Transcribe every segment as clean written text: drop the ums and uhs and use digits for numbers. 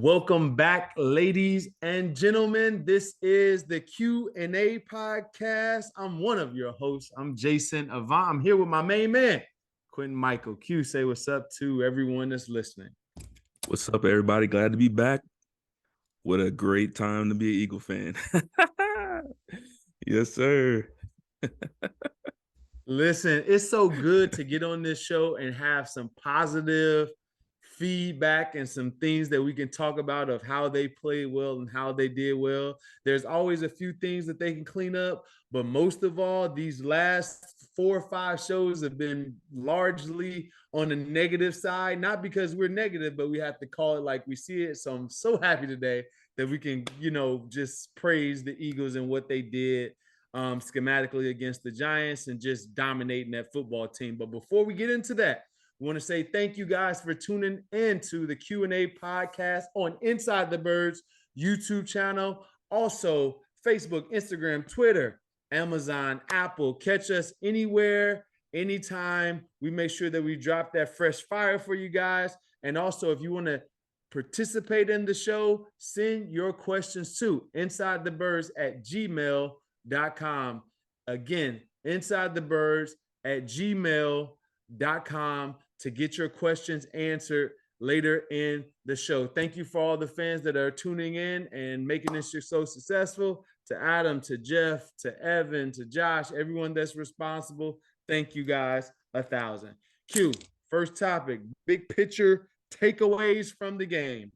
Welcome back, ladies and gentlemen. This is the Q&A podcast. I'm one of your hosts. I'm Jason Avant. I'm here with my main man, Quintin Mikell. Q, say what's up to everyone that's listening. What's up, everybody? Glad to be back. What a great time to be an Eagle fan. Yes, sir. Listen, it's so good to get on this show and have some positive feedback and some things that we can talk about of how they played well and how they did well. There's always a few things that they can clean up, but most of all, these last 4 or 5 shows have been largely on the negative side, not because we're negative, but we have to call it like we see it. So I'm so happy today that we can, just praise the Eagles and what they did schematically against the Giants and just dominating that football team. But before we get into that, we want to say thank you guys for tuning in to the Q&A podcast on Inside the Birds YouTube channel. Also, Facebook, Instagram, Twitter, Amazon, Apple. Catch us anywhere, anytime. We make sure that we drop that fresh fire for you guys. And also, if you want to participate in the show, send your questions to insidethebirds@gmail.com. Again, insidethebirds@gmail.com to get your questions answered later in the show. Thank you for all the fans that are tuning in and making this show so successful. To Adam, to Jeff, to Evan, to Josh, everyone that's responsible. Thank you guys 1,000. Q, first topic, big picture takeaways from the game.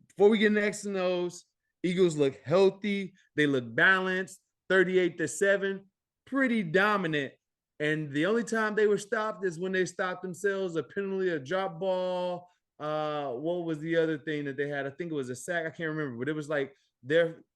Before we get into X and O's, Eagles look healthy. They look balanced. 38-7, pretty dominant. And the only time they were stopped is when they stopped themselves, a penalty, a drop ball. What was the other thing that they had? I think it was a sack. I can't remember, but it was like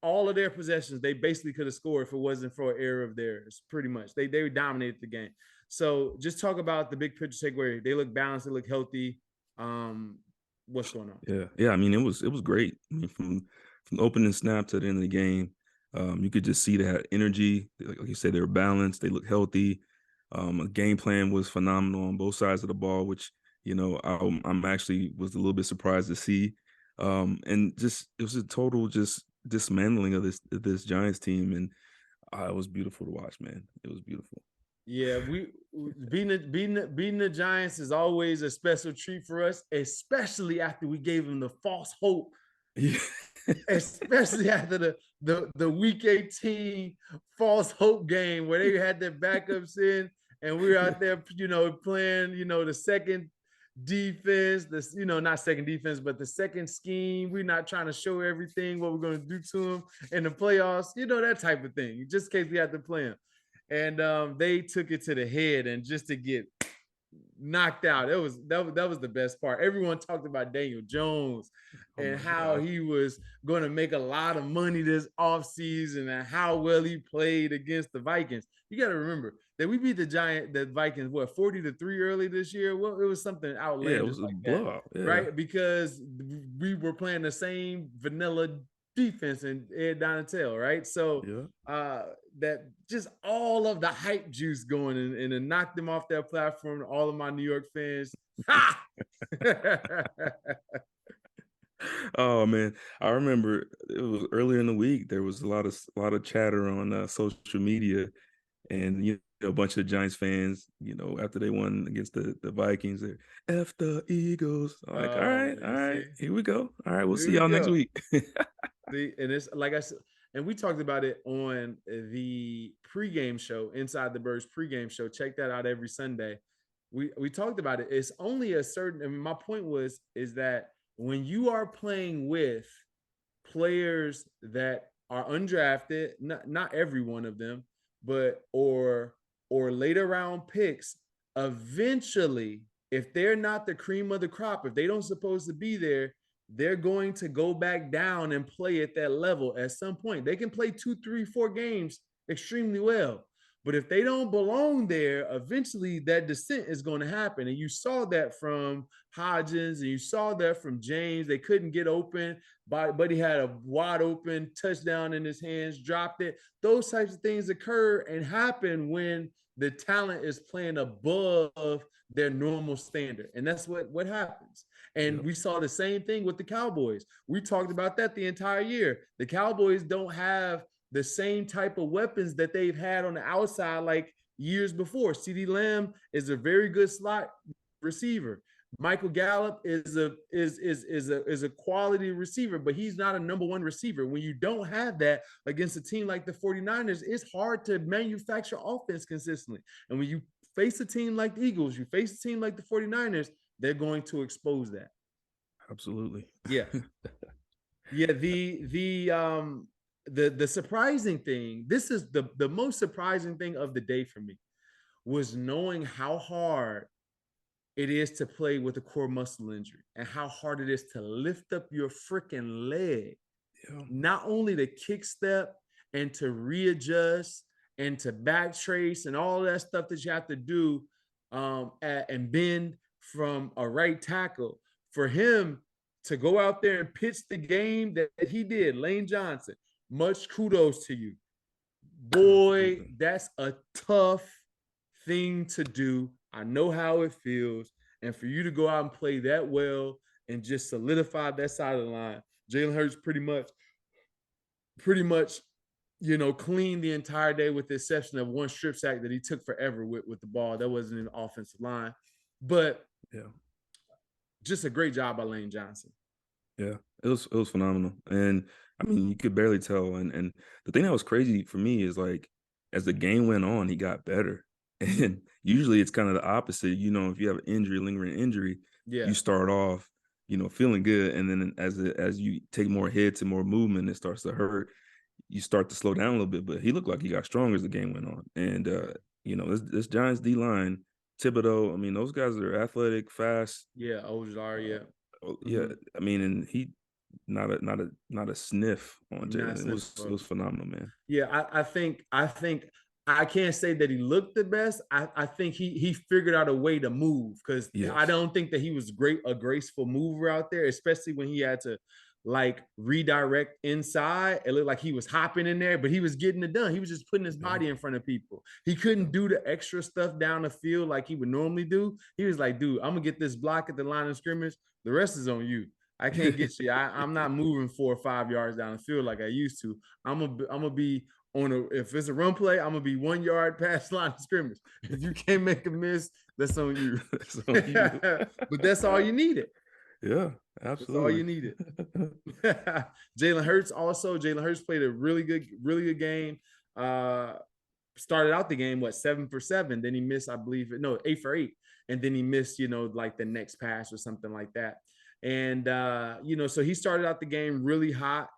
all of their possessions, they basically could have scored if it wasn't for an error of theirs, pretty much. They dominated the game. So just talk about the big picture takeaway. They look balanced, they look healthy. What's going on? Yeah. I mean, it was great. I mean, from opening snap to the end of the game, you could just see that energy. Like you said, they were balanced. They looked healthy. A game plan was phenomenal on both sides of the ball, which, I'm actually was a little bit surprised to see. And just it was a total just dismantling of this Giants team, and it was beautiful to watch, man. It was beautiful. Yeah, we beating the Giants is always a special treat for us, especially after we gave them the false hope. Yeah. Especially after the week 18 false hope game where they had their backups in and we were out there, playing, the second defense, not second defense, but the second scheme. We're not trying to show everything what we're going to do to them in the playoffs, that type of thing, just in case we have to play them. And they took it to the head, and just to get knocked out, that was the best part. Everyone talked about Daniel Jones and how he was going to make a lot of money this offseason and how well he played against the Vikings. You got to remember that we beat the Vikings 40-3 early this year. Well, it was something outlandish. Yeah, it was like a blowout, right? Because we were playing the same vanilla defense and Ed Donatel, right? So that just all of the hype juice going and knocked them off their platform. All of my New York fans. Oh man, I remember it was earlier in the week. There was a lot of chatter on social media, and a bunch of Giants fans, after they won against the Vikings, they're F the Eagles. I'm like, all right, here we go. All right, we'll see y'all next week. And it's like I said, and we talked about it on the pregame show, Inside the Birds pregame show. Check that out every Sunday. We talked about it. It's only a certain, I mean, my point is that when you are playing with players that are undrafted, not every one of them, but or later round picks, eventually, if they're not the cream of the crop, if they don't supposed to be there, they're going to go back down and play at that level at some point. They can play 2, 3, 4 games extremely well. But if they don't belong there, eventually that descent is going to happen. And you saw that from Hodgins, and you saw that from James. They couldn't get open, but he had a wide open touchdown in his hands, dropped it. Those types of things occur and happen when the talent is playing above their normal standard. And that's what happens. And Yep. we saw the same thing with the Cowboys. We talked about that the entire year. The Cowboys don't have the same type of weapons that they've had on the outside like years before. CeeDee Lamb is a very good slot receiver. Michael Gallup is a quality receiver, but he's not a number one receiver. When you don't have that against a team like the 49ers, it's hard to manufacture offense consistently. And when you face a team like the Eagles, you face a team like the 49ers, they're going to expose that. Absolutely. Yeah. Yeah, the surprising thing, this is the most surprising thing of the day for me, was knowing how hard it is to play with a core muscle injury and how hard it is to lift up your freaking leg. Yeah. Not only to kick step and to readjust and to back trace and all that stuff that you have to do and bend from a right tackle. For him to go out there and pitch the game that he did, Lane Johnson, much kudos to you. Boy, that's a tough thing to do. I know how it feels. And for you to go out and play that well and just solidify that side of the line, Jalen Hurts pretty much, clean the entire day with the exception of one strip sack that he took forever with the ball. That wasn't in the offensive line. But yeah, just a great job by Lane Johnson. Yeah, it was phenomenal. And I mean, you could barely tell. And the thing that was crazy for me is like as the game went on, he got better. And usually it's kind of the opposite. If you have an injury, lingering injury, you start off, feeling good. And then as you take more hits and more movement, it starts to hurt. You start to slow down a little bit. But he looked like he got stronger as the game went on. And this Giants D line, Thibodeau, I mean, those guys are athletic, fast. Yeah, Ojar, yeah. Yeah, I mean, and he not a sniff on Jalen. It was phenomenal, man. Yeah, I think I can't say that he looked the best. I think he figured out a way to move because I don't think that he was a graceful mover out there, especially when he had to like redirect inside. It looked like he was hopping in there, but he was getting it done. He was just putting his body in front of people. He couldn't do the extra stuff down the field like he would normally do. He was like, dude, I'm gonna get this block at the line of scrimmage. The rest is on you. I can't get you. I'm not moving 4 or 5 yards down the field like I used to. I'm gonna be if it's a run play, I'm gonna be 1 yard past line of scrimmage. If you can't make a miss, that's on you. That's on you. But that's all you needed. Yeah, absolutely. That's all you needed. Jalen Hurts played a really good game. Started out the game 7 for 7. Then he missed, I believe, 8 for 8, and then he missed, like the next pass or something like that. And so he started out the game really hot.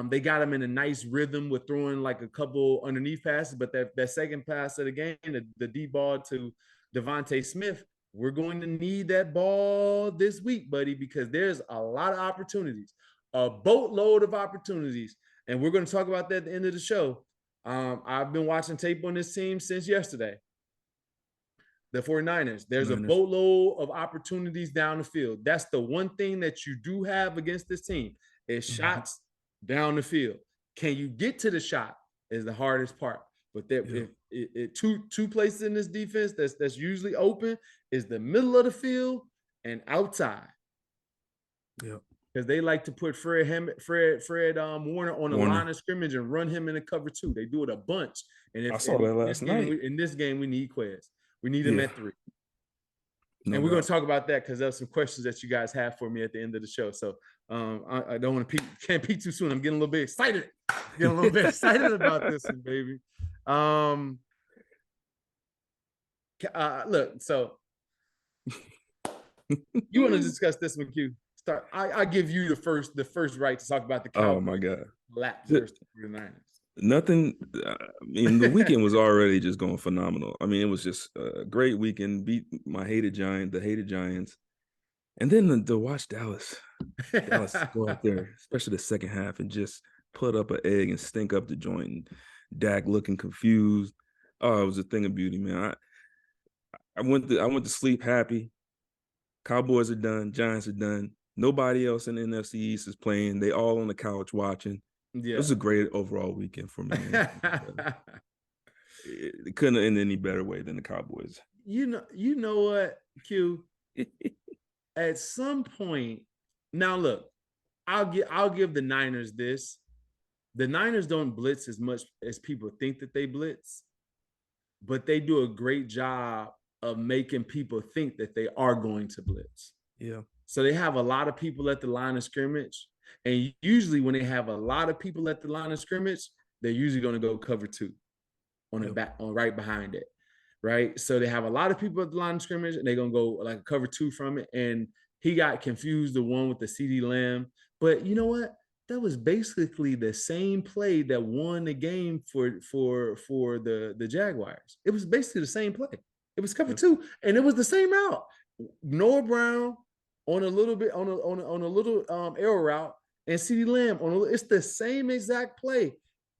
They got him in a nice rhythm with throwing like a couple underneath passes, but that second pass of the game, the deep ball to Devontae Smith, we're going to need that ball this week, buddy, because there's a lot of opportunities, a boatload of opportunities. And we're going to talk about that at the end of the show. I've been watching tape on this team since yesterday. The 49ers, there's a boatload of opportunities down the field. That's the one thing that you do have against this team is shots down the field. Can you get to the shot is the hardest part. But two places in this defense that's usually open is the middle of the field and outside. Yeah. Because they like to put Fred Warner on the line of scrimmage and run him in the cover 2. They do it a bunch. And I saw that last night. In this game, we need Quez. We need him at 3. And we're going to talk about that because there's some questions that you guys have for me at the end of the show. So I don't want to can't peek too soon. I'm getting a little bit excited. About this one, baby. Look, so you want to discuss this one, Q? Start. I give you the first right to talk about the Cowboys. Oh my God! Lap versus the Niners. Nothing. I mean, the weekend was already just going phenomenal. I mean, it was just a great weekend. Beat the hated Giants, and then to watch Dallas go out there, especially the second half, and just put up an egg and stink up the joint. And Dak looking confused. Oh, it was a thing of beauty, man. I went to sleep happy. Cowboys are done. Giants are done. Nobody else in the NFC East is playing. They all on the couch watching. Yeah. It was a great overall weekend for me. It couldn't have ended any better way than the Cowboys. You know what, Q? at some point, now look, I'll give the Niners this. The Niners don't blitz as much as people think that they blitz, but they do a great job of making people think that they are going to blitz. Yeah. So they have a lot of people at the line of scrimmage. And usually when they have a lot of people at the line of scrimmage, they're usually going to go cover 2 on the back, on right behind it. Right. So they have a lot of people at the line of scrimmage and they're going to go like cover 2 from it. And he got confused, the one with the CeeDee Lamb. But you know what? That was basically the same play that won the game for the Jaguars. It was basically the same play. It was cover 2, and it was the same route. Noah Brown on a little bit on a little arrow route, and CeeDee Lamb it's the same exact play.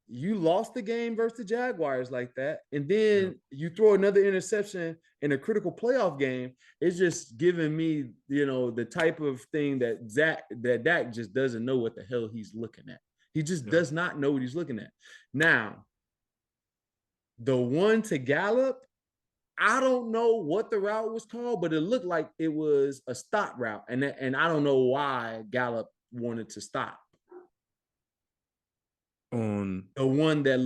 You lost the game versus the Jaguars like that, and then you throw another interception in a critical playoff game. It's just giving me, the type of thing that Dak just doesn't know what the hell he's looking at. He just does not know what he's looking at. Now, the one to Gallup, I don't know what the route was called, but it looked like it was a stop route, and I don't know why Gallup wanted to stop. On the one that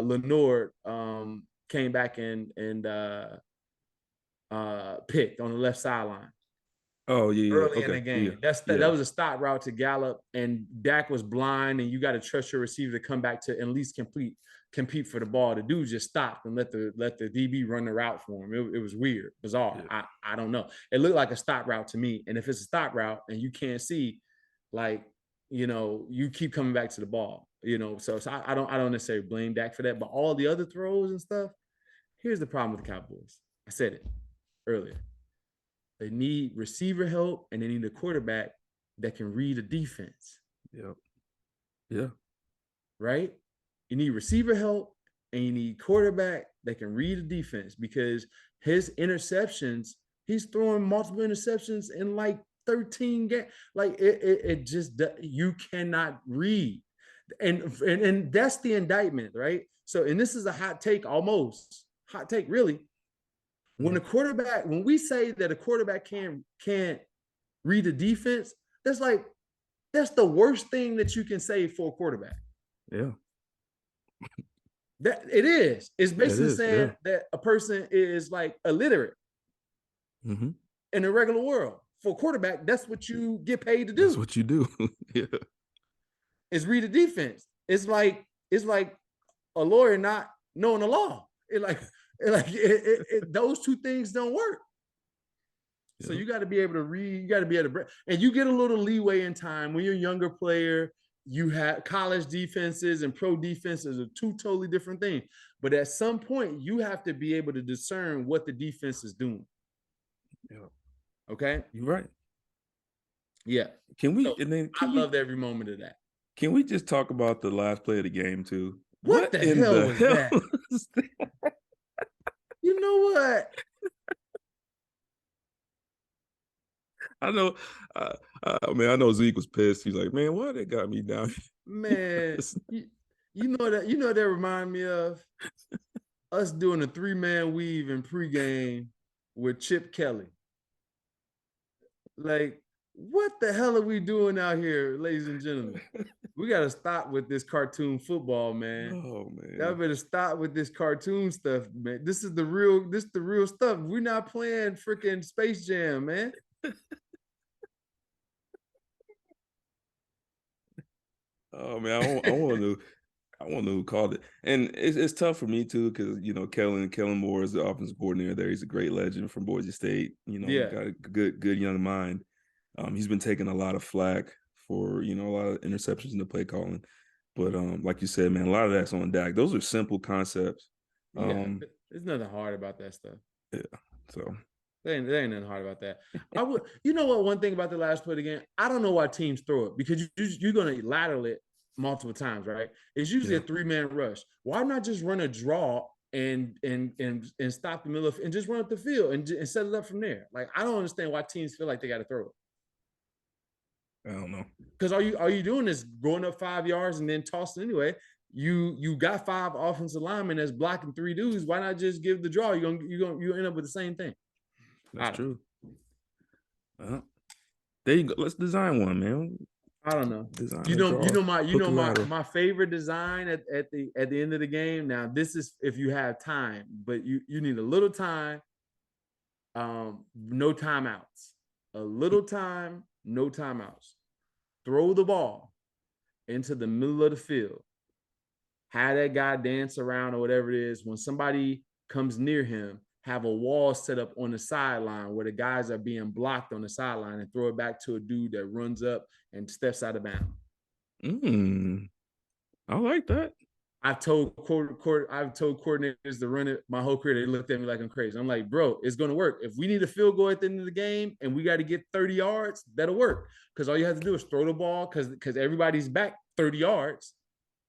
Lenore came back and picked on the left sideline. Oh yeah, Early in the game. That was a stop route to Gallup, and Dak was blind, and you got to trust your receiver to come back to at least compete for the ball. The dude just stopped and let the DB run the route for him. It was weird, bizarre. Yeah. I don't know. It looked like a stop route to me, and if it's a stop route and you can't see, like, you keep coming back to the ball, So I don't necessarily blame Dak for that, but all the other throws and stuff. Here's the problem with the Cowboys. I said it earlier. They need receiver help, and they need a quarterback that can read a defense. Yep. Yeah. Right? You need receiver help, and you need quarterback that can read a defense, because his interceptions, he's throwing multiple interceptions in like 13 games. Like it just, you cannot read. And that's the indictment, right? So, and this is a hot take, really. When we say that a quarterback can't read the defense, that's the worst thing that you can say for a quarterback. Yeah. That it is. It's basically saying that a person is like illiterate in the regular world. For a quarterback, that's what you get paid to do. That's what you do. Yeah. Is read the defense. It's like a lawyer not knowing the law. Those two things don't work. Yeah. So you got to be able to read. You got to be able to, and you get a little leeway in time when you're a younger player. You have college defenses and pro defenses are two totally different things. But at some point, you have to be able to discern what the defense is doing. Yeah. Okay, you're right. Yeah. I loved every moment of that. Can we just talk about the last play of the game too? What the hell was that? You know what? I know. I know Zeke was pissed. He's like, man, why they got me down? Man, you know that remind me of us doing a 3-man weave in pregame with Chip Kelly. Like, what the hell are we doing out here, ladies and gentlemen? We got to stop with this cartoon football, man. Oh, man. Y'all better stop with this cartoon stuff, man. This is the real stuff. We're not playing freaking Space Jam, man. Oh, man, I want to know who called it. And it's tough for me, too, because, Kellen Moore is the offensive coordinator there. He's a great legend from Boise State. Got a good young mind. He's been taking a lot of flack for, a lot of interceptions in the play calling. But like you said, man, a lot of that's on Dak. Those are simple concepts. There's nothing hard about that stuff. Yeah, so. There ain't nothing hard about that. One thing about the last play again, I don't know why teams throw it, because you're going to lateral it multiple times, right? It's usually a 3-man rush. Why not just run a draw and stop the middle of, and just run up the field and set it up from there? Like, I don't understand why teams feel like they got to throw it. I don't know. Because all you doing is going up 5 yards and then tossing anyway. You got 5 offensive linemen that's blocking 3 dudes. Why not just give the draw? You end up with the same thing. That's true. There you go. Let's design one, man. I don't know. Design You a know, draw. my favorite design at the end of the game. Now, this is if you have time, but you need a little time. No timeouts. A little time, no timeouts. Throw the ball into the middle of the field. Have that guy dance around or whatever it is. When somebody comes near him, have a wall set up on the sideline where the guys are being blocked on the sideline and throw it back to a dude that runs up and steps out of bounds. I like that. I've told coordinators to run it my whole career. They looked at me like I'm crazy. I'm like, bro, it's going to work. If we need a field goal at the end of the game and we got to get 30 yards, that'll work. Because all you have to do is throw the ball because everybody's back 30 yards.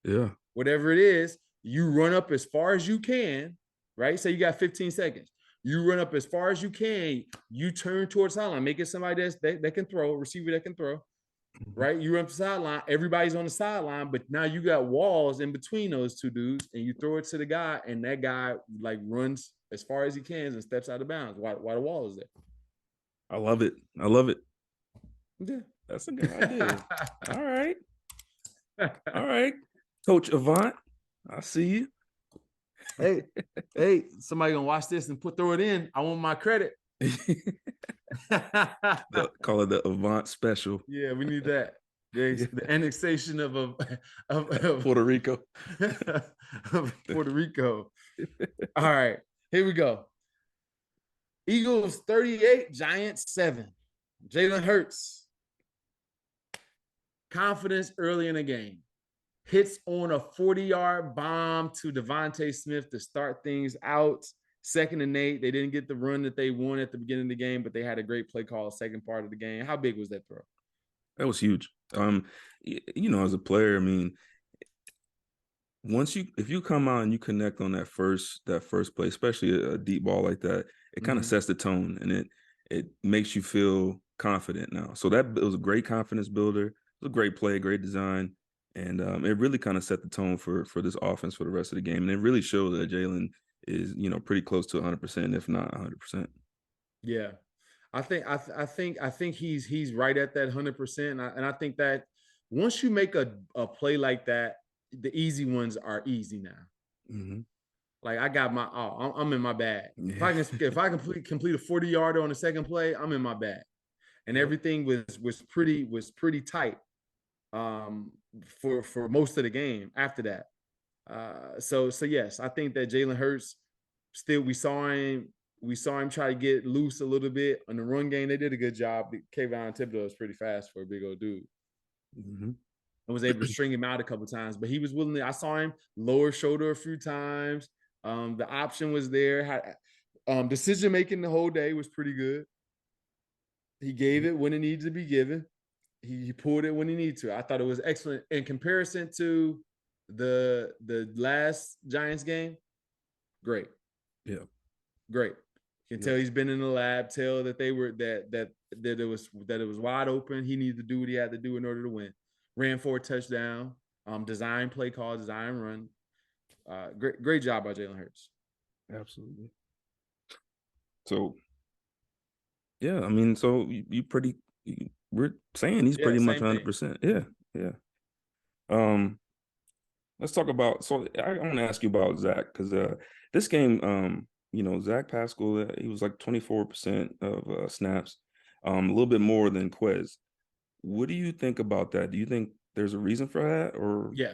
Yeah. Whatever it is, you run up as far as you can, right? Say you got 15 seconds. You run up as far as you can. You turn towards sideline. Make it somebody that can throw, a receiver that can throw. Right, you run up the sideline. Everybody's on the sideline, but now you got walls in between those two dudes, and you throw it to the guy, and that guy like runs as far as he can and steps out of bounds. Why the wall is there? I love it. I love it. Yeah, that's a good idea. All right, Coach Avant. I see you. Hey, somebody gonna watch this and throw it in. I want my credit. Call it the Avant special. Yeah, we need that. The annexation of Puerto Rico. of Puerto Rico. All right, here we go. Eagles 38, Giants 7. Jalen Hurts. Confidence early in the game. Hits on a 40-yard bomb to Devontae Smith to start things out. 2nd and 8. They didn't get the run that they wanted at the beginning of the game, but they had a great play call second part of the game. How big was that throw? That was huge. As a player, I mean, if you come out and you connect on that first play, especially a deep ball like that, it kind of sets the tone and it makes you feel confident now. So it was a great confidence builder. It was a great play, great design. And it really kind of set the tone for this offense for the rest of the game. And it really showed that Jalen is, pretty close to 100%, if not 100%. Yeah. I think he's right at that 100%. And I think that once you make a play like that, the easy ones are easy now. Mm-hmm. Like I got I'm in my bag. Yeah. If I complete a 40-yarder on the second play, I'm in my bag. And everything was pretty tight for most of the game after that. So yes, I think that Jalen Hurts still we saw him try to get loose a little bit on the run game. They did a good job. Kayvon Thibodeau is pretty fast for a big old dude. Mm-hmm. I was able to string him out a couple times, but he was willing to. I saw him lower shoulder a few times. The option was there. Decision making the whole day was pretty good. He gave it when it needed to be given. He pulled it when he needed to. I thought it was excellent in comparison to the last Giants game. Great. Yeah. Great. You can tell he's been in the lab. Tell that they were that it was wide open. He needed to do what he had to do in order to win. Ran for a touchdown. Design play call, design run. Great job by Jalen Hurts. Absolutely. So, yeah, I mean, so we're saying he's pretty much 100%. Yeah. Let's talk about. So I want to ask you about Zach because this game, Zach Pascal, he was like 24% of snaps, a little bit more than Quez. What do you think about that? Do you think there's a reason for that, or yeah?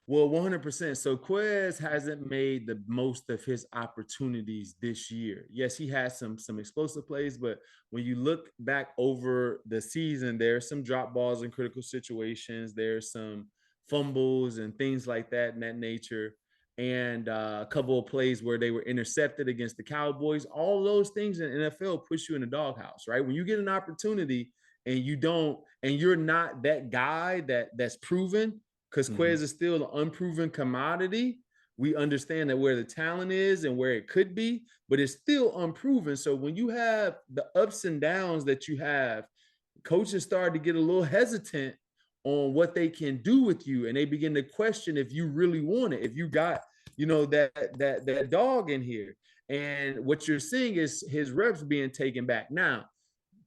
Well, 100%. So Quez hasn't made the most of his opportunities this year. Yes, he has some explosive plays, but when you look back over the season, there's some drop balls in critical situations. There's some fumbles and things like that in that nature. And a couple of plays where they were intercepted against the Cowboys. All those things in NFL push you in the doghouse, right? When you get an opportunity and you're not that guy that's proven, because Quez is still an unproven commodity. We understand that where the talent is and where it could be, but it's still unproven. So when you have the ups and downs that you have, coaches start to get a little hesitant on what they can do with you, and they begin to question if you really want it, if you got that dog in here. And what you're seeing is his reps being taken back. Now,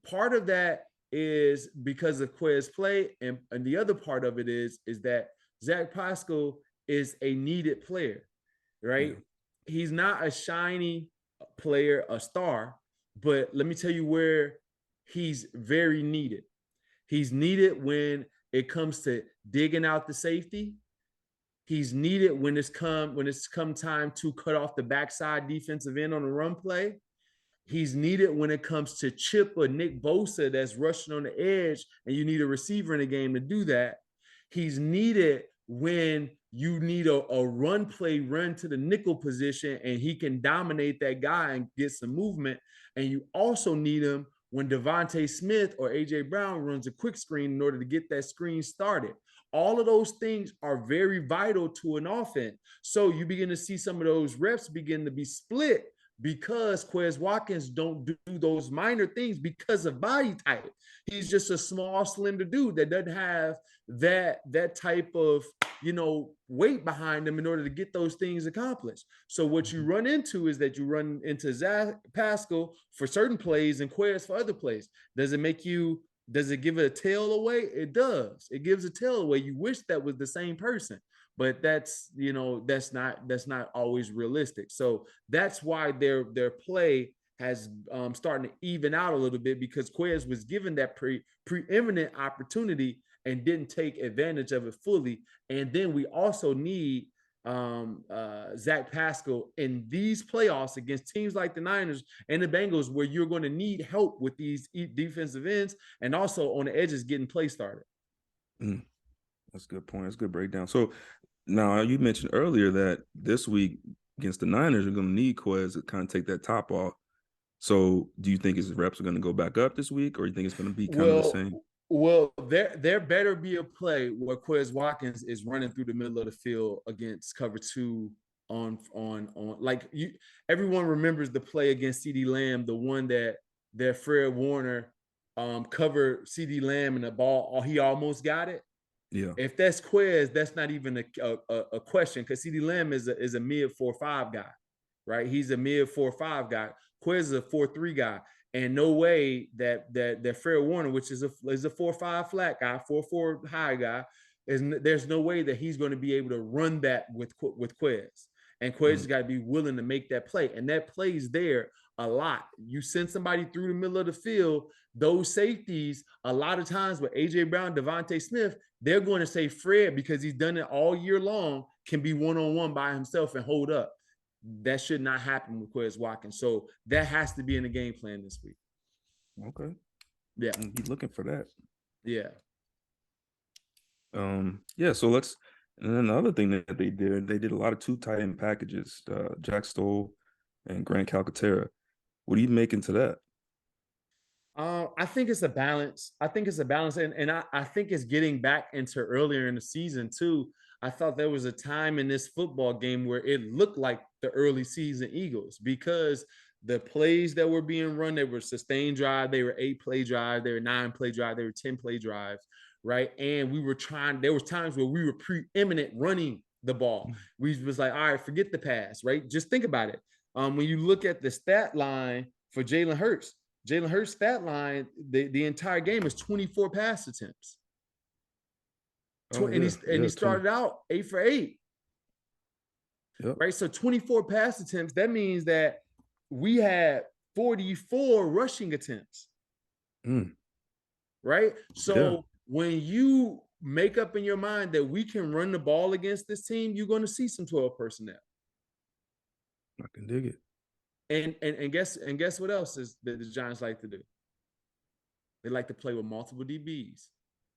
part of that is because of Quez play, and the other part of it is that Zach Pascal is a needed player, right? Yeah. He's not a shiny player, a star, but let me tell you where he's very needed. He's needed when it comes to digging out the safety. He's needed when it's come time to cut off the backside defensive end on the run play. He's needed when it comes to Chip or Nick Bosa that's rushing on the edge and you need a receiver in the game to do that. He's needed when you need a run play, run to the nickel position, and he can dominate that guy and get some movement. And you also need him when Devontae Smith or A.J. Brown runs a quick screen in order to get that screen started. All of those things are very vital to an offense. So you begin to see some of those reps begin to be split because Quez Watkins don't do those minor things because of body type. He's just a small, slender dude that doesn't have that type of, weight behind him in order to get those things accomplished. So what you run into is that you run into Zach Pascal for certain plays and Quez for other plays. Does it give it a tail away? It does. It gives a tail away. You wish that was the same person, but that's not always realistic. So that's why their play has starting to even out a little bit, because Quez was given that preeminent opportunity and didn't take advantage of it fully. And then we also need Zach Pascal in these playoffs against teams like the Niners and the Bengals, where you're going to need help with these defensive ends and also on the edges getting play started. That's a good point. That's a good breakdown. So now you mentioned earlier that this week against the Niners, you're going to need Quez to kind of take that top off. So do you think his reps are going to go back up this week, or you think it's going to be kind of the same? Well, there better be a play where Quez Watkins is running through the middle of the field against cover two on like you. Everyone remembers the play against CeeDee Lamb, the one that Fred Warner covered CeeDee Lamb and the ball, he almost got it. Yeah. If that's Quez, that's not even a question, because CeeDee Lamb is a mid 4.5 guy, right? He's a mid 4.5 guy. Quez is a 4.3 guy. And no way that Fred Warner, which is a 4.5 flat guy, 4.4 high guy, there's no way that he's going to be able to run that with Quez. And Quez has got to be willing to make that play. And that plays there a lot. You send somebody through the middle of the field, those safeties, a lot of times with A.J. Brown, Devontae Smith, they're going to say Fred, because he's done it all year long, can be one-on-one by himself and hold up. That should not happen with Quez Watkins. So that has to be in the game plan this week. Okay. Yeah. He's looking for that. Yeah. Yeah. So and then the other thing that they did a lot of 2 tight end packages, Jack Stoll and Grant Calcaterra. What are you making to that? I think it's a balance. And I think it's getting back into earlier in the season too. I thought there was a time in this football game where it looked like the early season Eagles, because the plays that were being run, they were sustained drive, they were 8-play drive, they were 9-play drive, they were 10-play drives, right? And there was times where we were preeminent running the ball. We was like, all right, forget the pass, right? Just think about it. When you look at the stat line for Jalen Hurts stat line, the entire game is 24 pass attempts. He started out 8 for 8. Yep. Right. So 24 pass attempts. That means that we had 44 rushing attempts. Right. So when you make up in your mind that we can run the ball against this team, you're going to see some 12 personnel. I can dig it. And guess what else is that the Giants like to do? They like to play with multiple DBs,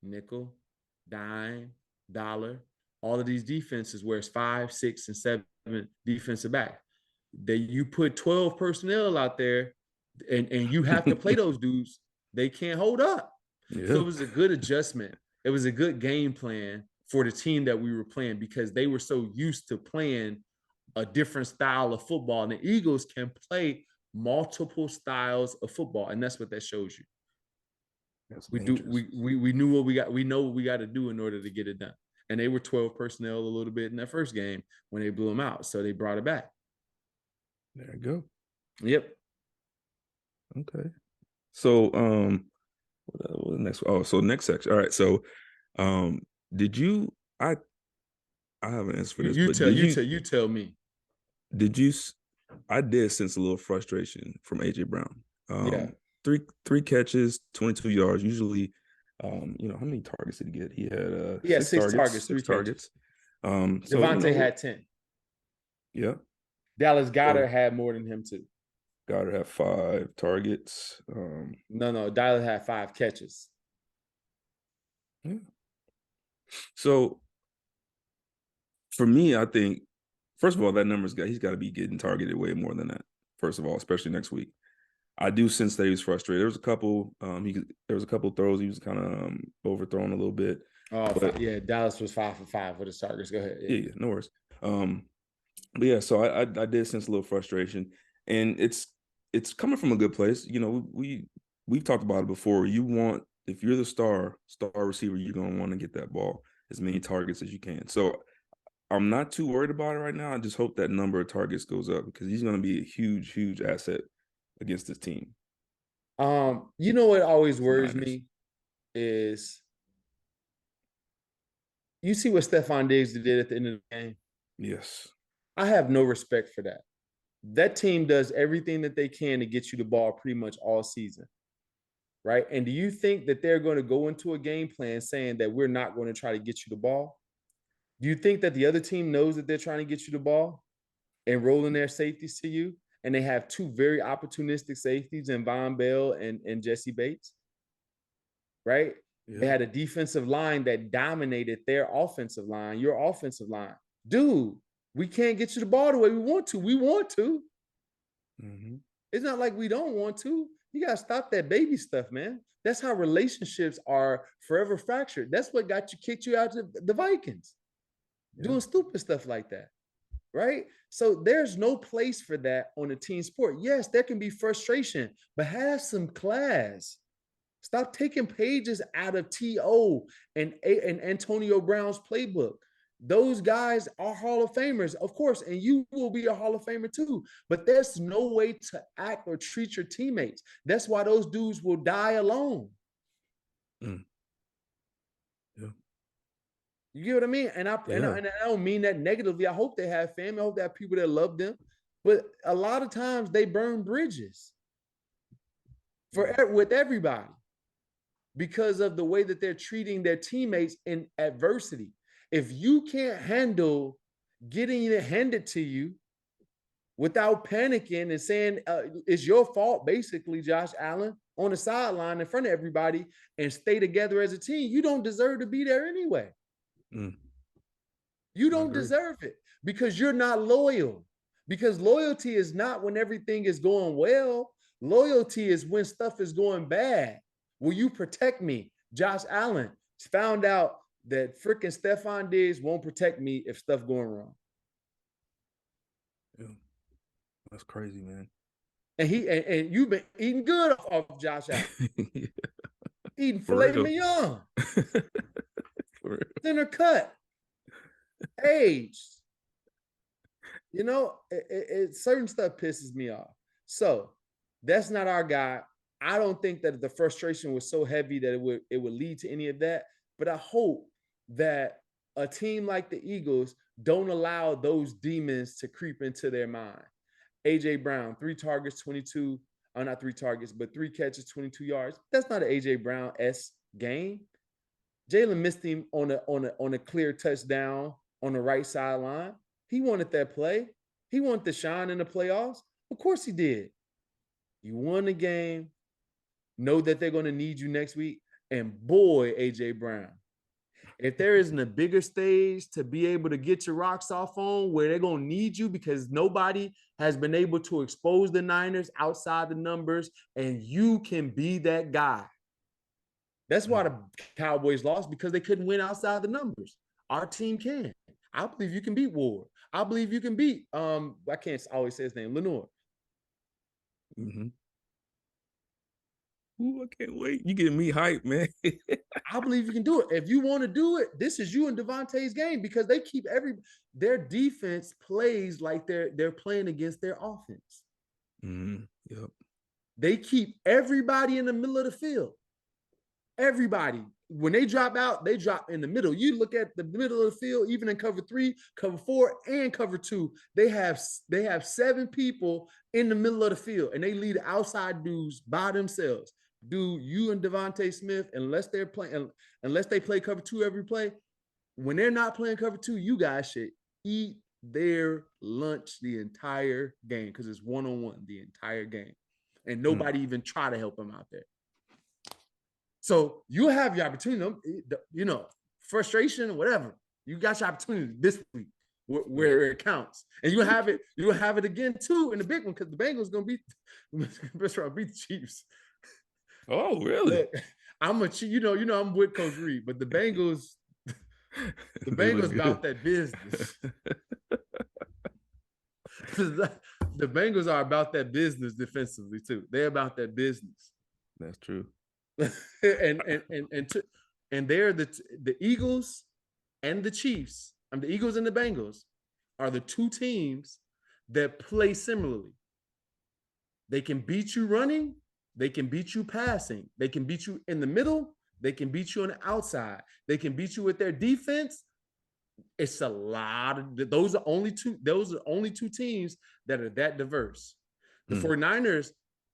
nickel, dime, dollar, all of these defenses where it's 5, 6, and 7 defensive back. That you put 12 personnel out there and you have to play those dudes, they can't hold up. Yeah. So it was a good adjustment. It was a good game plan for the team that we were playing, because they were so used to playing a different style of football. And the Eagles can play multiple styles of football, and that's what that shows you. We knew what we got. We know what we got to do in order to get it done. And they were 12 personnel a little bit in that first game when they blew them out. So they brought it back. There you go. Yep. Okay. So what next? Oh, so next section. All right. So did you I have an answer for this, but You tell me. did you I did sense a little frustration from AJ Brown. Yeah. Three catches, 22 yards. Usually, how many targets did he get? He had He had 6 targets, 3 six targets. catches. So Devontae had 10. yeah. Dallas So Goedert had more than him too. Goddard had 5 targets. No, Dallas had 5 catches. Yeah. So for me, I think first of all, that he's got to be getting targeted way more than that. First of all, especially next week. I do sense that he was frustrated. There was a couple throws he was kind of overthrown a little bit. Oh, But yeah, Dallas was 5 for 5 with his targets. Go ahead. yeah, no worries. But yeah, so I did sense a little frustration, and it's coming from a good place. We've talked about it before. If you're the star receiver, you're gonna want to get that ball as many targets as you can. So I'm not too worried about it right now. I just hope that number of targets goes up because he's gonna be a huge, huge asset against this team. What always worries Niners. me is you see what Stephon Diggs did at the end of the game. Yes. I have no respect for that. That team does everything that they can to get you the ball pretty much all season. Right. And do you think that they're going to go into a game plan saying that we're not going to try to get you the ball? Do you think that the other team knows that they're trying to get you the ball and rolling their safeties to you? And they have 2 very opportunistic safeties in Von Bell and Jesse Bates. Right. Yeah. They had a defensive line that dominated their offensive line, your offensive line. Dude, we can't get you the ball the way we want to. We want to. Mm-hmm. It's not like we don't want to. You got to stop that baby stuff, man. That's how relationships are forever fractured. That's what kicked you out to the Vikings, doing stupid stuff like that, right? So there's no place for that on a team sport. Yes, there can be frustration, but have some class. Stop taking pages out of T.O. and Antonio Brown's playbook. Those guys are Hall of Famers, of course, and you will be a Hall of Famer too. But there's no way to act or treat your teammates. That's why those dudes will die alone. Mm. Yeah. You get what I mean? And I don't mean that negatively. I hope they have family. I hope they have people that love them. But a lot of times they burn bridges with everybody because of the way that they're treating their teammates in adversity. If you can't handle getting it handed to you without panicking and saying it's your fault, basically, Josh Allen, on the sideline in front of everybody and stay together as a team, you don't deserve to be there anyway. Mm. You don't deserve it because you're not loyal. Because loyalty is not when everything is going well. Loyalty is when stuff is going bad. Will you protect me? Josh Allen found out that freaking Stephon Diggs won't protect me if stuff going wrong. Yeah. That's crazy, man. And you've been eating good off Josh Allen. Yeah. Eating filet mignon. Thinner cut. Aged. Certain stuff pisses me off. So that's not our guy. I don't think that the frustration was so heavy that it would lead to any of that. But I hope that a team like the Eagles don't allow those demons to creep into their mind. AJ Brown, 3 targets, 22. Not 3 targets, but 3 catches, 22 yards. That's not an AJ Brown-esque game. Jalen missed him on a clear touchdown on the right sideline. He wanted that play. He wanted to shine in the playoffs. Of course he did. You won the game. Know that they're going to need you next week. And boy, AJ Brown, if there isn't a bigger stage to be able to get your rocks off on where they're going to need you because nobody has been able to expose the Niners outside the numbers, and you can be that guy. That's why the Cowboys lost, because they couldn't win outside the numbers. Our team can. I believe you can beat Ward. I believe you can beat, I can't always say his name, Lenore. Mm-hmm. Ooh, I can't wait. You getting me hyped, man. I believe you can do it. If you want to do it, this is you and Devontae's game, because they keep their defense plays like they're playing against their offense. Yep. They keep everybody in the middle of the field. Everybody. When they drop out, they drop in the middle. You look at the middle of the field, even in cover 3, cover 4, and cover 2, they have 7 people in the middle of the field, and they lead the outside dudes by themselves. Dude, you and Devontae Smith, unless they play cover 2 every play, when they're not playing cover 2, you guys should eat their lunch the entire game because it's one-on-one the entire game, and nobody even try to help them out there. So you have your opportunity, frustration, whatever. You got your opportunity this week where it counts, and you have it. You'll have it again too in the big one because the Bengals gonna beat the Chiefs. Oh, really? Look, I'm with Coach Reed, but the Bengals about that business. The Bengals are about that business defensively too. They're about that business. That's true. and they're the Eagles and the Chiefs. The Eagles and the Bengals are the 2 teams that play similarly. They can beat you running, they can beat you passing, they can beat you in the middle, they can beat you on the outside, they can beat you with their defense. It's a lot of those are only two teams that are that diverse. The 49ers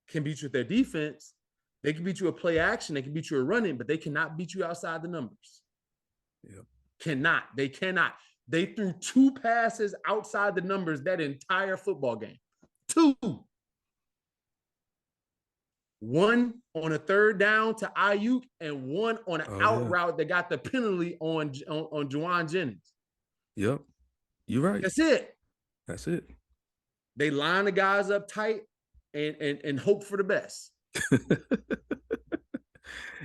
can beat you with their defense. They can beat you with play action. They can beat you with running, but they cannot beat you outside the numbers. Yep. They cannot. They threw 2 passes outside the numbers that entire football game. 2. One on a 3rd down to Ayuk and one on an route that got the penalty on Juwan Jennings. Yep. You're right. That's it. They line the guys up tight and hope for the best.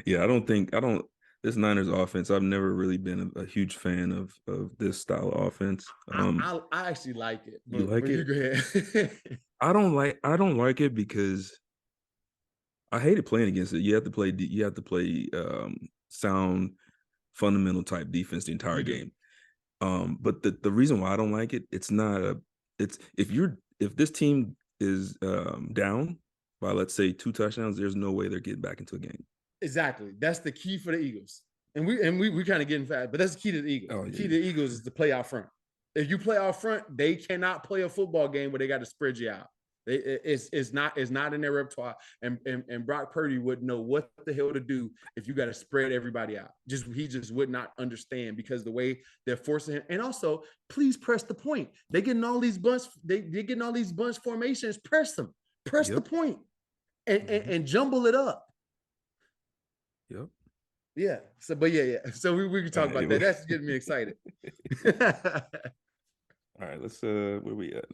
Yeah, this Niners offense, I've never really been a huge fan of this style of offense. I actually like it. You like it? You go ahead. I don't like it because I hated playing against it. You have to play sound, fundamental type defense the entire game. But the reason why I don't like it, if this team is down by, let's say, 2 touchdowns, there's no way they're getting back into a game. Exactly. That's the key for the Eagles. And we kind of getting fat, but that's the key to the Eagles. The key to the Eagles is to play out front. If you play out front, they cannot play a football game where they got to spread you out. It's not in their repertoire. And Brock Purdy wouldn't know what the hell to do if you got to spread everybody out. He just would not understand because the way they're forcing him. And also, please press the point. They're getting all these bunch. They're getting all these bunch formations. Press them. Press the point. And jumble it up. Yep. Yeah. So, but yeah. So we can talk about that. That's getting me excited. All right. Let's where we at?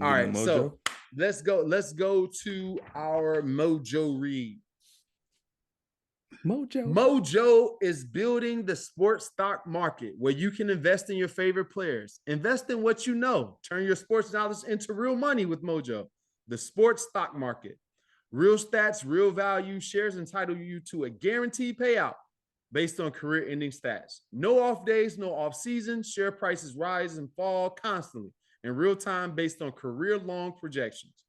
All right. So let's go to our Mojo read. Mojo is building the sports stock market where you can invest in your favorite players. Invest in what you know. Turn your sports knowledge into real money with Mojo, the sports stock market. Real stats, real value. Shares entitle you to a guaranteed payout based on career-ending stats. No off days, no off season. Share prices rise and fall constantly in real time based on career-long projections.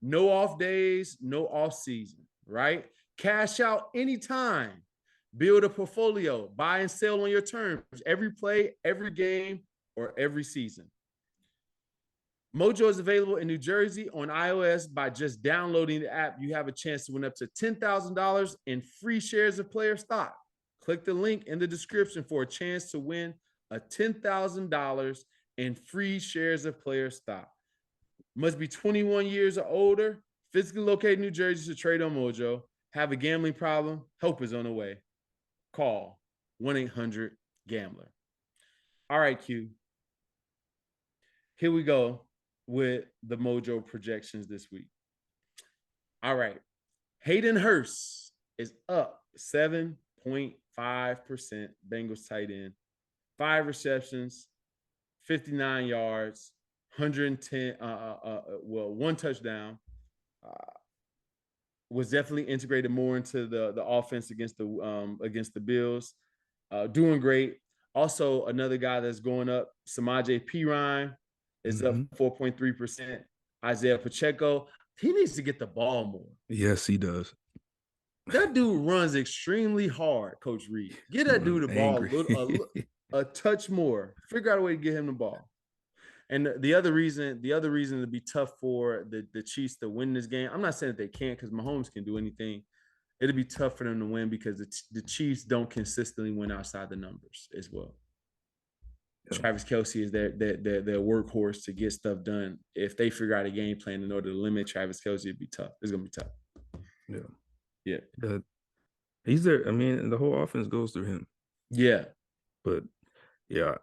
No off days, no off season, right? Cash out anytime. Build a portfolio. Buy and sell on your terms. Every play, every game, or every season. Mojo is available in New Jersey on iOS. By just downloading the app, you have a chance to win up to $10,000 in free shares of player stock. Click the link in the description for a chance to win a $10,000 in free shares of player stock. Must be 21 years or older, physically located in New Jersey to trade on Mojo. Have a gambling problem? Help is on the way. Call 1-800-GAMBLER. All right, Q. Here we go with the Mojo projections this week. All right. Hayden Hurst is up 7.5%. Bengals tight end. 5 receptions, 59 yards, 110, 1 touchdown. Was definitely integrated more into the offense against the Bills. Doing great. Also, another guy that's going up, Samaje Perine, is up 4.3%. Isaiah Pacheco. he needs to get the ball more. Yes, he does. That dude runs extremely hard, Coach Reed. Get that dude the ball a touch more. Figure out a way to get him the ball. And the other reason to be tough for the Chiefs to win this game, I'm not saying that they can't because Mahomes can do anything. It'll be tough for them to win because the Chiefs don't consistently win outside the numbers as well. Yeah. Travis Kelce is their workhorse to get stuff done. If they figure out a game plan in order to limit Travis Kelce, it'd be tough. It's gonna be tough. Yeah. Yeah. He's there. I mean, the whole offense goes through him. Yeah. But yeah,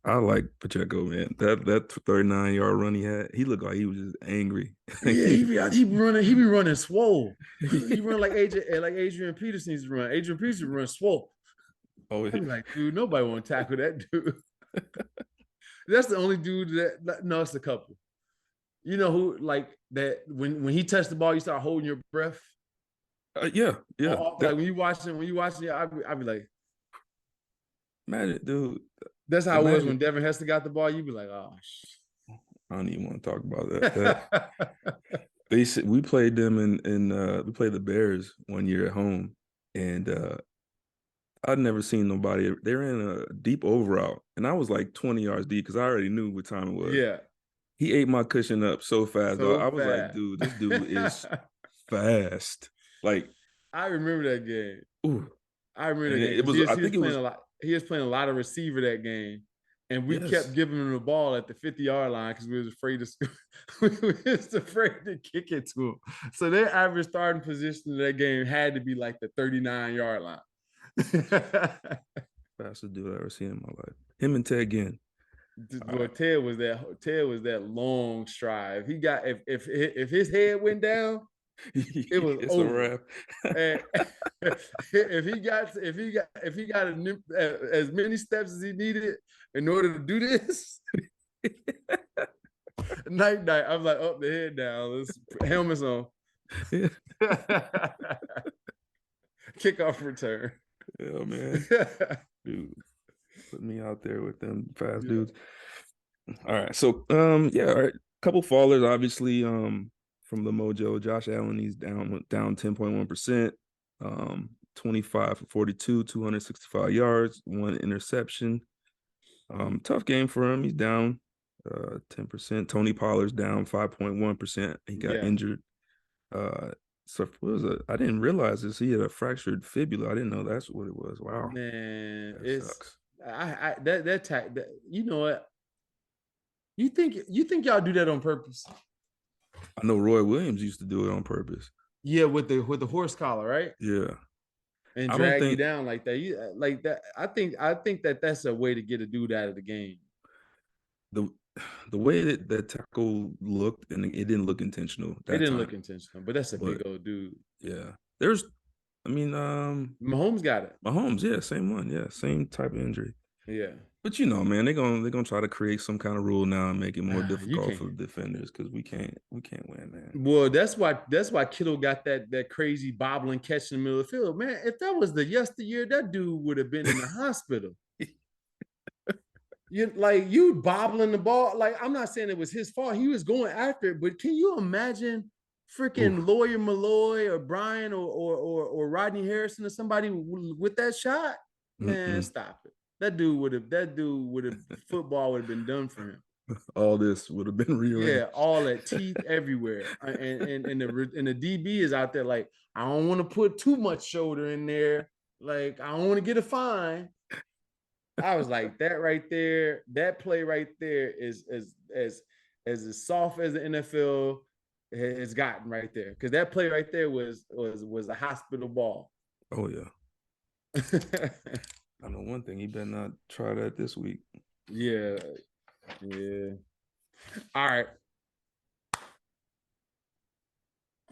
I like Pacheco, man. That 39-yard run he had, he looked like he was just angry. Yeah, he be running swole. He run like Adrian Peterson used to run. Adrian Peterson run swole. Oh, I'm like, dude, nobody want to tackle that dude. That's the only dude that no, it's a couple. You know who like that when he touched the ball, you start holding your breath. Yeah. Like when you watching it, I'd be like, man, dude. That's how it was when Devin Hester got the ball. You'd be like, oh, I don't even want to talk about that. We played them we played the Bears one year at home, and I'd never seen nobody. They ran a deep over route, and I was like 20 yards deep because I already knew what time it was. Yeah. He ate my cushion up so fast. I was like, dude, this dude is fast. Like, I remember that game. Ooh. I remember that game. He was playing a lot of receiver that game. And we kept giving him the ball at the 50-yard line because we was afraid to kick it to him. So their average starting position in that game had to be like the 39-yard line. Fastest dude I've ever seen in my life. Him and Ted Ginn. Boy, Ted was that long stride. If his head went down, it was over. If he got as many steps as he needed in order to do this, night. I'm like, up the head down. Let's helmets on. Kickoff return. Yeah, man. Dude, put me out there with them fast dudes. All right. So, all right. Couple fallers, obviously, from the Mojo. Josh Allen, he's down 10.1%. 25 for 42, 265 yards, 1 interception. Tough game for him. He's down 10%. Tony Pollard's down 5.1%. He got injured. So what was it? I didn't realize this. He had a fractured fibula. I didn't know that's what it was. Wow, man, it sucks. That you know what? You think y'all do that on purpose? I know Roy Williams used to do it on purpose. Yeah, with the horse collar, right? Yeah, and drag you down like that. Like that. I think that's a way to get a dude out of the game. The way that tackle looked, and it didn't look intentional. It didn't look intentional, but that's a big old dude. Yeah. Mahomes got it. Mahomes, yeah, same one. Yeah, same type of injury. Yeah. But man, they're gonna try to create some kind of rule now and make it more difficult for the defenders because we can't win, man. Well, that's why Kittle got that crazy bobbling catch in the middle of the field. Man, if that was the yesteryear, that dude would have been in the hospital. You bobbling the ball. Like, I'm not saying it was his fault. He was going after it, but can you imagine freaking Lawyer Malloy or Brian or Rodney Harrison or somebody with that shot? Man, stop it. That dude would have football would have been done for him. All this would have been real. Yeah, all that teeth everywhere. And the DB is out there like, I don't want to put too much shoulder in there. Like, I don't want to get a fine. I was like, that right there, that play right there is as soft as the NFL has gotten right there. Because that play right there was a hospital ball. Oh yeah. I know one thing, he better not try that this week. Yeah. All right.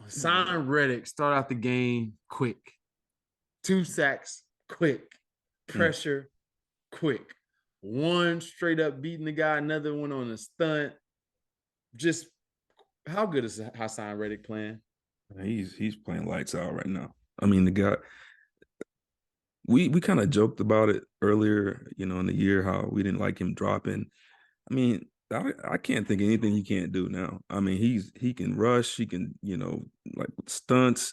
Sign Reddick, start out the game quick. 2 sacks, quick. Pressure, quick. One straight up beating the guy, another one on a stunt. Just how good is Hassan Reddick playing? He's playing lights out right now. I mean, the guy, we kind of joked about it earlier, in the year, how we didn't like him dropping. I mean, I can't think of anything he can't do now. I mean, he can rush, he can, like with stunts,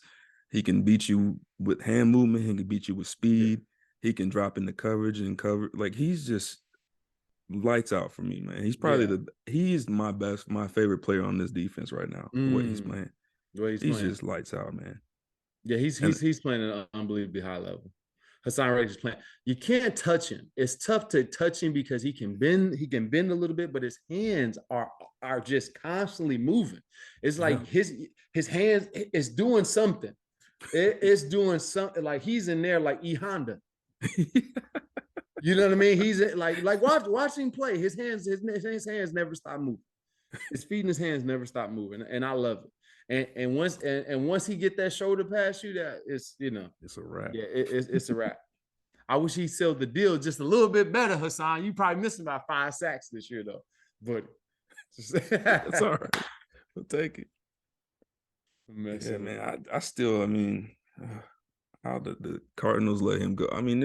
he can beat you with hand movement, he can beat you with speed, he can drop into coverage and cover. Like, he's just lights out for me, man. He's probably he's my favorite player on this defense right now. The way he's playing. The way he's just lights out, man. Yeah, he's playing at an unbelievably high level. Hassan Reddick is playing. You can't touch him. It's tough to touch him because he can bend a little bit, but his hands are just constantly moving. It's like his hands is doing something. It's doing something, like he's in there like E Honda. You know what I mean? He's like watching play. His hands never stop moving. His feet and his hands never stop moving, and I love it. And once he get that shoulder pass you, that it's it's a wrap. Yeah, it's a wrap. I wish he sealed the deal just a little bit better, Hassan. You probably missing about 5 sacks this year though, but that's all right. We'll take it. Yeah, man. I still, I mean, how the Cardinals let him go? I mean,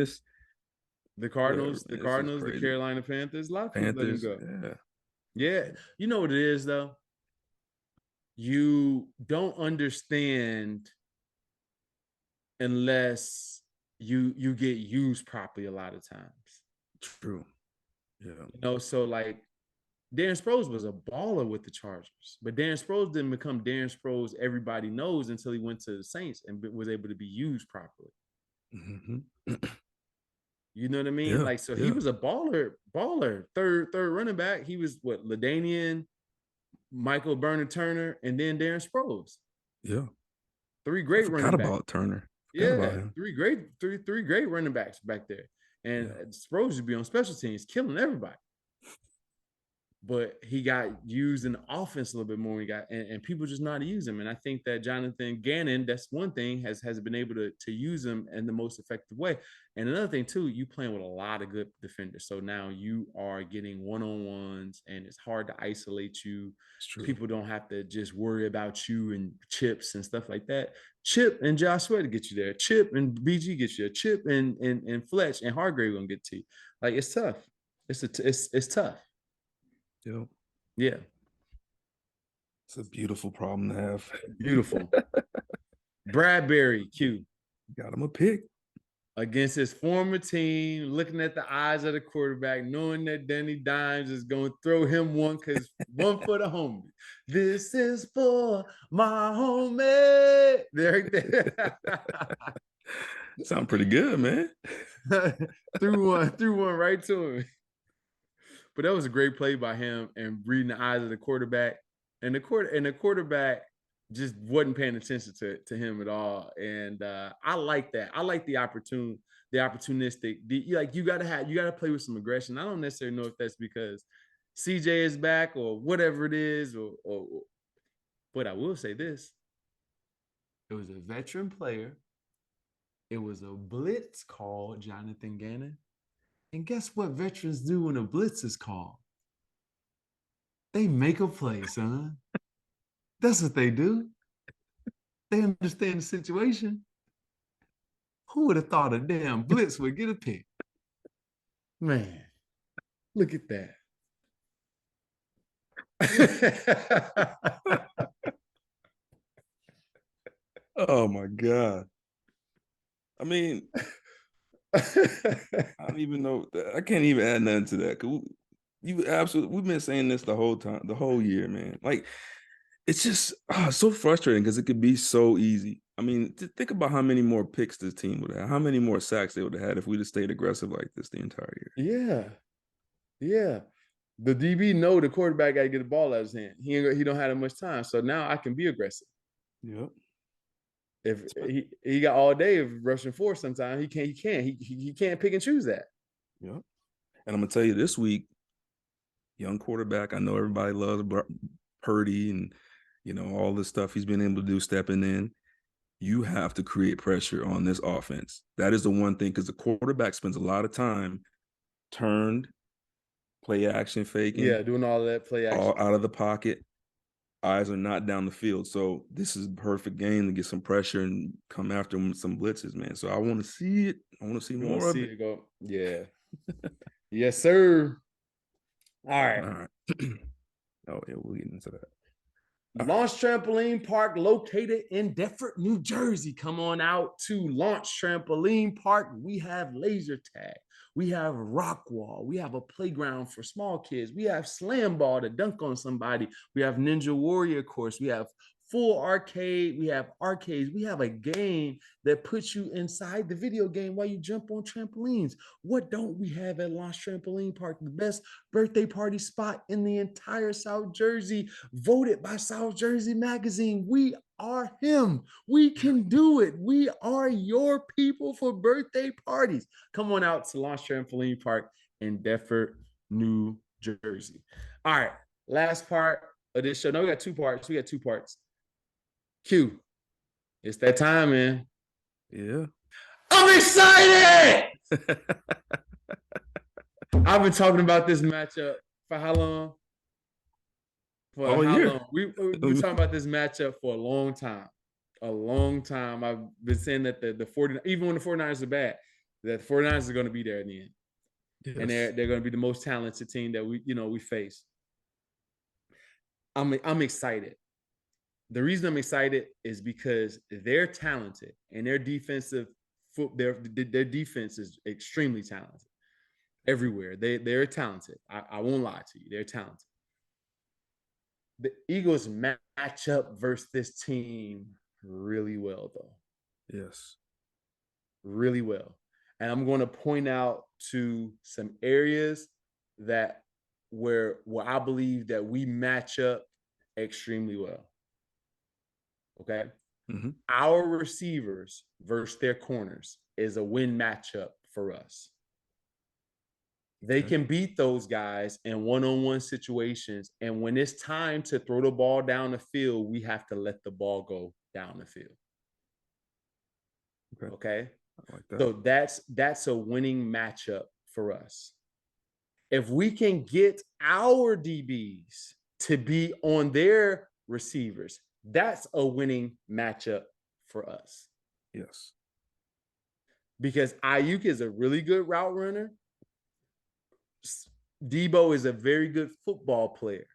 the Cardinals, the Carolina Panthers, a lot of people let him go. Yeah. You know what it is though? You don't understand unless you get used properly a lot of times. True. Yeah. So like Darren Sproles was a baller with the Chargers, but Darren Sproles didn't become Darren Sproles everybody knows until he went to the Saints and was able to be used properly. Mm-hmm. You know what I mean? Yeah, he was a baller, third running back. He was LaDainian, Michael Bernard Turner, and then Darren Sproles. Yeah. 3 great running backs. Forgot about Turner. Three great running backs back there. And Sproles would be on special teams, killing everybody. But he got used in the offense a little bit more. And people just know how to use him. And I think that Jonathan Gannon, that's one thing, has been able to use him in the most effective way. And another thing too, you playing with a lot of good defenders. So now you are getting one-on-ones, and it's hard to isolate you. People don't have to just worry about you and chips and stuff like that. Chip and Josh Sweat get you there. Chip and BG get you there. Chip and Fletch and Hargrave gonna get to you. Like, it's tough. It's tough. Yep. Yeah. It's a beautiful problem to have. Beautiful. Bradberry, Q. Got him a pick. Against his former team, looking at the eyes of the quarterback, knowing that Danny Dimes is going to throw him one for the homie. This is for my homie. There. Sound pretty good, man. threw one right to him. But that was a great play by him and reading the eyes of the quarterback. And the quarterback just wasn't paying attention to him at all. And I like that. I like the opportunistic. You gotta play with some aggression. I don't necessarily know if that's because CJ is back or whatever it is, or but I will say this. It was a veteran player. It was a blitz call, Jonathan Gannon. And guess what veterans do when a blitz is called? They make a play, son. That's what they do. They understand the situation. Who would have thought a damn blitz would get a pick? Man, look at that. Oh, my God. I mean... I don't even know. I can't even add nothing to that. We've been saying this the whole time, the whole year, man. Like, it's just so frustrating because it could be so easy. I mean, think about how many more picks this team would have, how many more sacks they would have had if we just stayed aggressive like this the entire year. Yeah. The DB know the quarterback got to get the ball out of his hand. He don't have that much time, so now I can be aggressive. Yep. If he got all day of rushing force, sometimes he can't pick and choose that. Yeah, and I'm gonna tell you this week, young quarterback. I know everybody loves Purdy and all this stuff he's been able to do stepping in. You have to create pressure on this offense. That is the one thing, because the quarterback spends a lot of time turned, play action faking. Yeah, doing all that play action. All out of the pocket. Eyes are not down the field. So this is a perfect game to get some pressure and come after him with some blitzes, man. So I want to see it. I want to see more of it. Go. Yeah. Yes, sir. All right. Oh, yeah, we'll get into that. Launch Trampoline Park located in Deptford, New Jersey. Come on out to Launch Trampoline Park. We have laser tag. We have rock wall. We have a playground for small kids. We have slam ball to dunk on somebody. We have Ninja Warrior course. We have full arcade. We have arcades. We have a game that puts you inside the video game while you jump on trampolines. What don't we have at Launch Trampoline Park? The best birthday party spot in the entire South Jersey, voted by South Jersey Magazine. We are him. We can do it. We are your people for birthday parties. Come on out to Launch Trampoline Park in Deptford, New Jersey. All right, last part of this show. No, we got 2 parts. We got 2 parts. Q, it's that time, man. Yeah. I'm excited. I've been talking about this matchup for how long? For how long? We've been talking about this matchup for a long time. A long time. I've been saying that the 49, even when the 49ers are bad, that the 49ers are going to be there in the end. Yes. And they're going to be the most talented team that we face. I'm excited. The reason I'm excited is because they're talented and their defense is extremely talented. Everywhere. They're talented. I won't lie to you. They're talented. The Eagles match up versus this team really well, though. Yes. Really well. And I'm going to point out to some areas where I believe that we match up extremely well. Okay. Mm-hmm. Our receivers versus their corners is a win matchup for us. They can beat those guys in one-on-one situations. And when it's time to throw the ball down the field, we have to let the ball go down the field. Okay. I like that. So that's a winning matchup for us. If we can get our DBs to be on their receivers, that's a winning matchup for us. Yes. Because Ayuk is a really good route runner. Debo is a very good football player.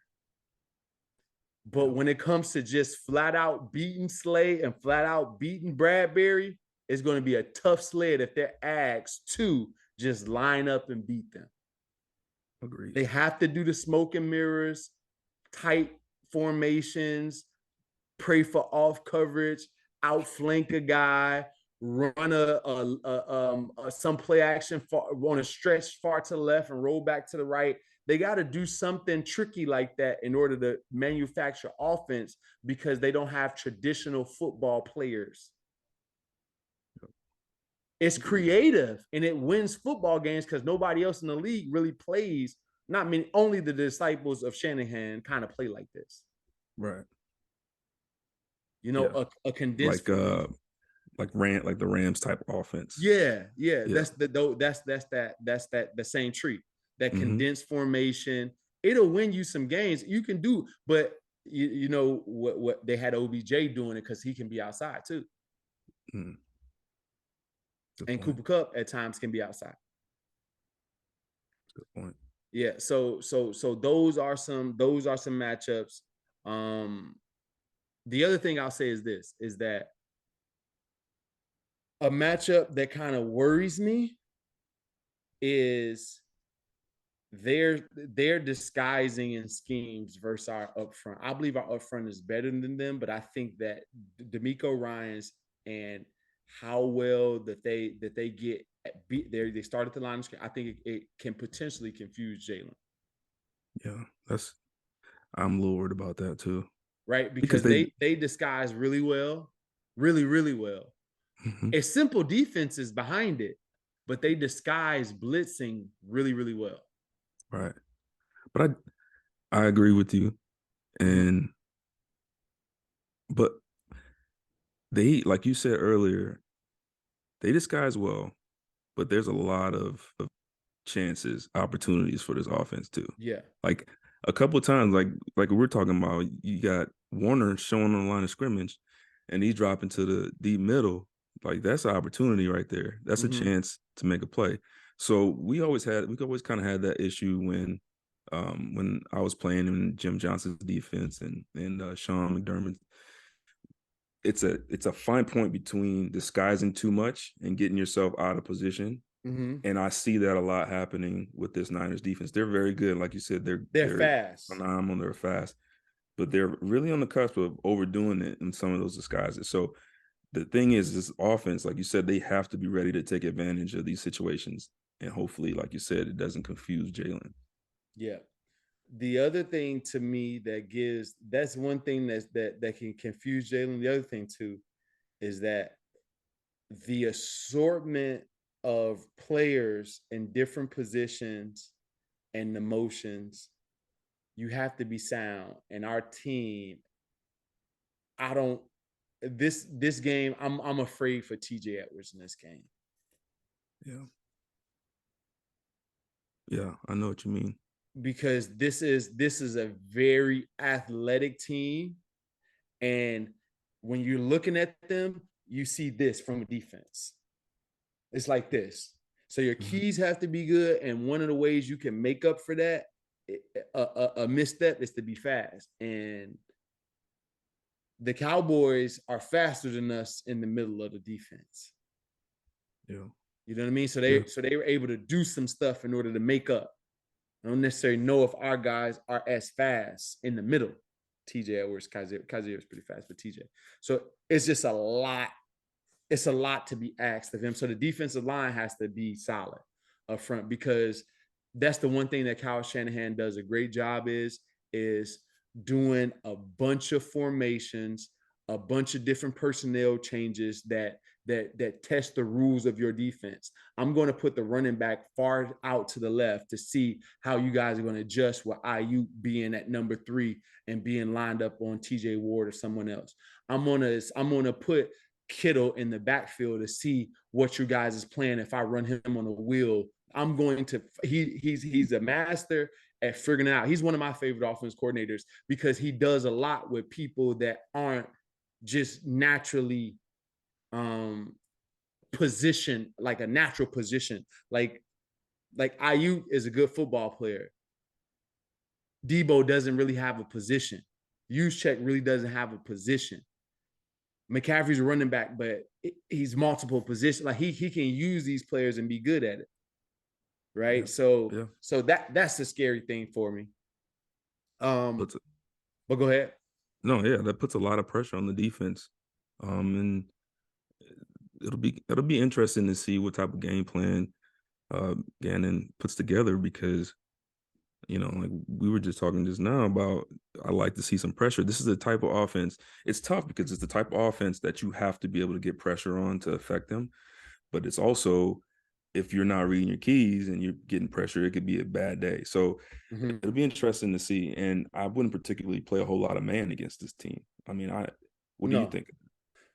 But when it comes to just flat out beating Slay and flat out beating Bradberry, it's going to be a tough sled if they're asked to just line up and beat them. Agreed. They have to do the smoke and mirrors, tight formations, pray for off coverage, outflank a guy, run some play action on a stretch far to the left and roll back to the right. They got to do something tricky like that in order to manufacture offense because they don't have traditional football players. It's creative and it wins football games because nobody else in the league really plays. Only the disciples of Shanahan kind of play like this. Right. A condensed like the Rams type offense. Yeah. That's the same tree. That condensed formation. It'll win you some games. You can do, but you know what they had OBJ doing it because he can be outside too. Mm. And Cooper Kupp at times can be outside. Good point. Yeah. So those are some matchups. The other thing I'll say is this: is that a matchup that kind of worries me is they're disguising in schemes versus our upfront. I believe our upfront is better than them, but I think that D'Amico Ryans and how well that they get beat there, they start at the line of scrimmage. I think it can potentially confuse Jalen. Yeah, I'm a little worried about that too. Right, because they disguise really well, really, really well. Mm-hmm. It's simple defenses behind it, but they disguise blitzing really, really well. Right. But I agree with you. But they, like you said earlier, they disguise well, but there's a lot of opportunities for this offense too. Yeah. Like a couple of times, like we're talking about, you got Warner showing on the line of scrimmage and he's dropping to the deep middle. Like that's an opportunity right there. That's a chance to make a play. So we always kind of had that issue when when I was playing in Jim Johnson's defense and Sean McDermott. It's a fine point between disguising too much and getting yourself out of position. Mm-hmm. And I see that a lot happening with this Niners defense. They're very good. Like you said, They're fast. phenomenal. They're fast. But they're really on the cusp of overdoing it in some of those disguises. So the thing is, this offense, like you said, they have to be ready to take advantage of these situations. And hopefully, like you said, it doesn't confuse Jalen. Yeah. The other thing to me that's one thing that can confuse Jalen. The other thing too is that the assortment of players in different positions and the motions, you have to be sound. And our team, this game, I'm afraid for TJ Edwards in this game. Yeah. Yeah, I know what you mean. Because this is a very athletic team. And when you're looking at them, you see this from a defense. It's like this. So your keys have to be good. And one of the ways you can make up for that, a misstep, is to be fast. And the Cowboys are faster than us in the middle of the defense. Yeah. You know what I mean? So they were able to do some stuff in order to make up. I don't necessarily know if our guys are as fast in the middle. TJ Edwards, Kaiser is pretty fast, but TJ. So it's just a lot. It's a lot to be asked of him. So the defensive line has to be solid up front, because that's the one thing that Kyle Shanahan does a great job is doing a bunch of formations, a bunch of different personnel changes that test the rules of your defense. I'm going to put the running back far out to the left to see how you guys are going to adjust with IU being at number 3 and being lined up on TJ Ward or someone else. I'm going to put Kittle in the backfield to see what you guys is playing. If I run him on a wheel, I'm going to, he's a master at figuring out. He's one of my favorite offense coordinators because he does a lot with people that aren't just naturally position, like a natural position. Like IU is a good football player. Debo doesn't really have a position. Juszczyk really doesn't have a position. McCaffrey's a running back, but he's multiple positions. Like he can use these players and be good at it. Right. Yeah. So that's the scary thing for me. But go ahead. No, yeah, that puts a lot of pressure on the defense. And it'll be interesting to see what type of game plan Gannon puts together, because like we were just talking just now about, I like to see some pressure. This is the type of offense. It's tough because it's the type of offense that you have to be able to get pressure on to affect them. But it's also, if you're not reading your keys and you're getting pressure, it could be a bad day. So it'll be interesting to see. And I wouldn't particularly play a whole lot of man against this team. I mean, what do you think?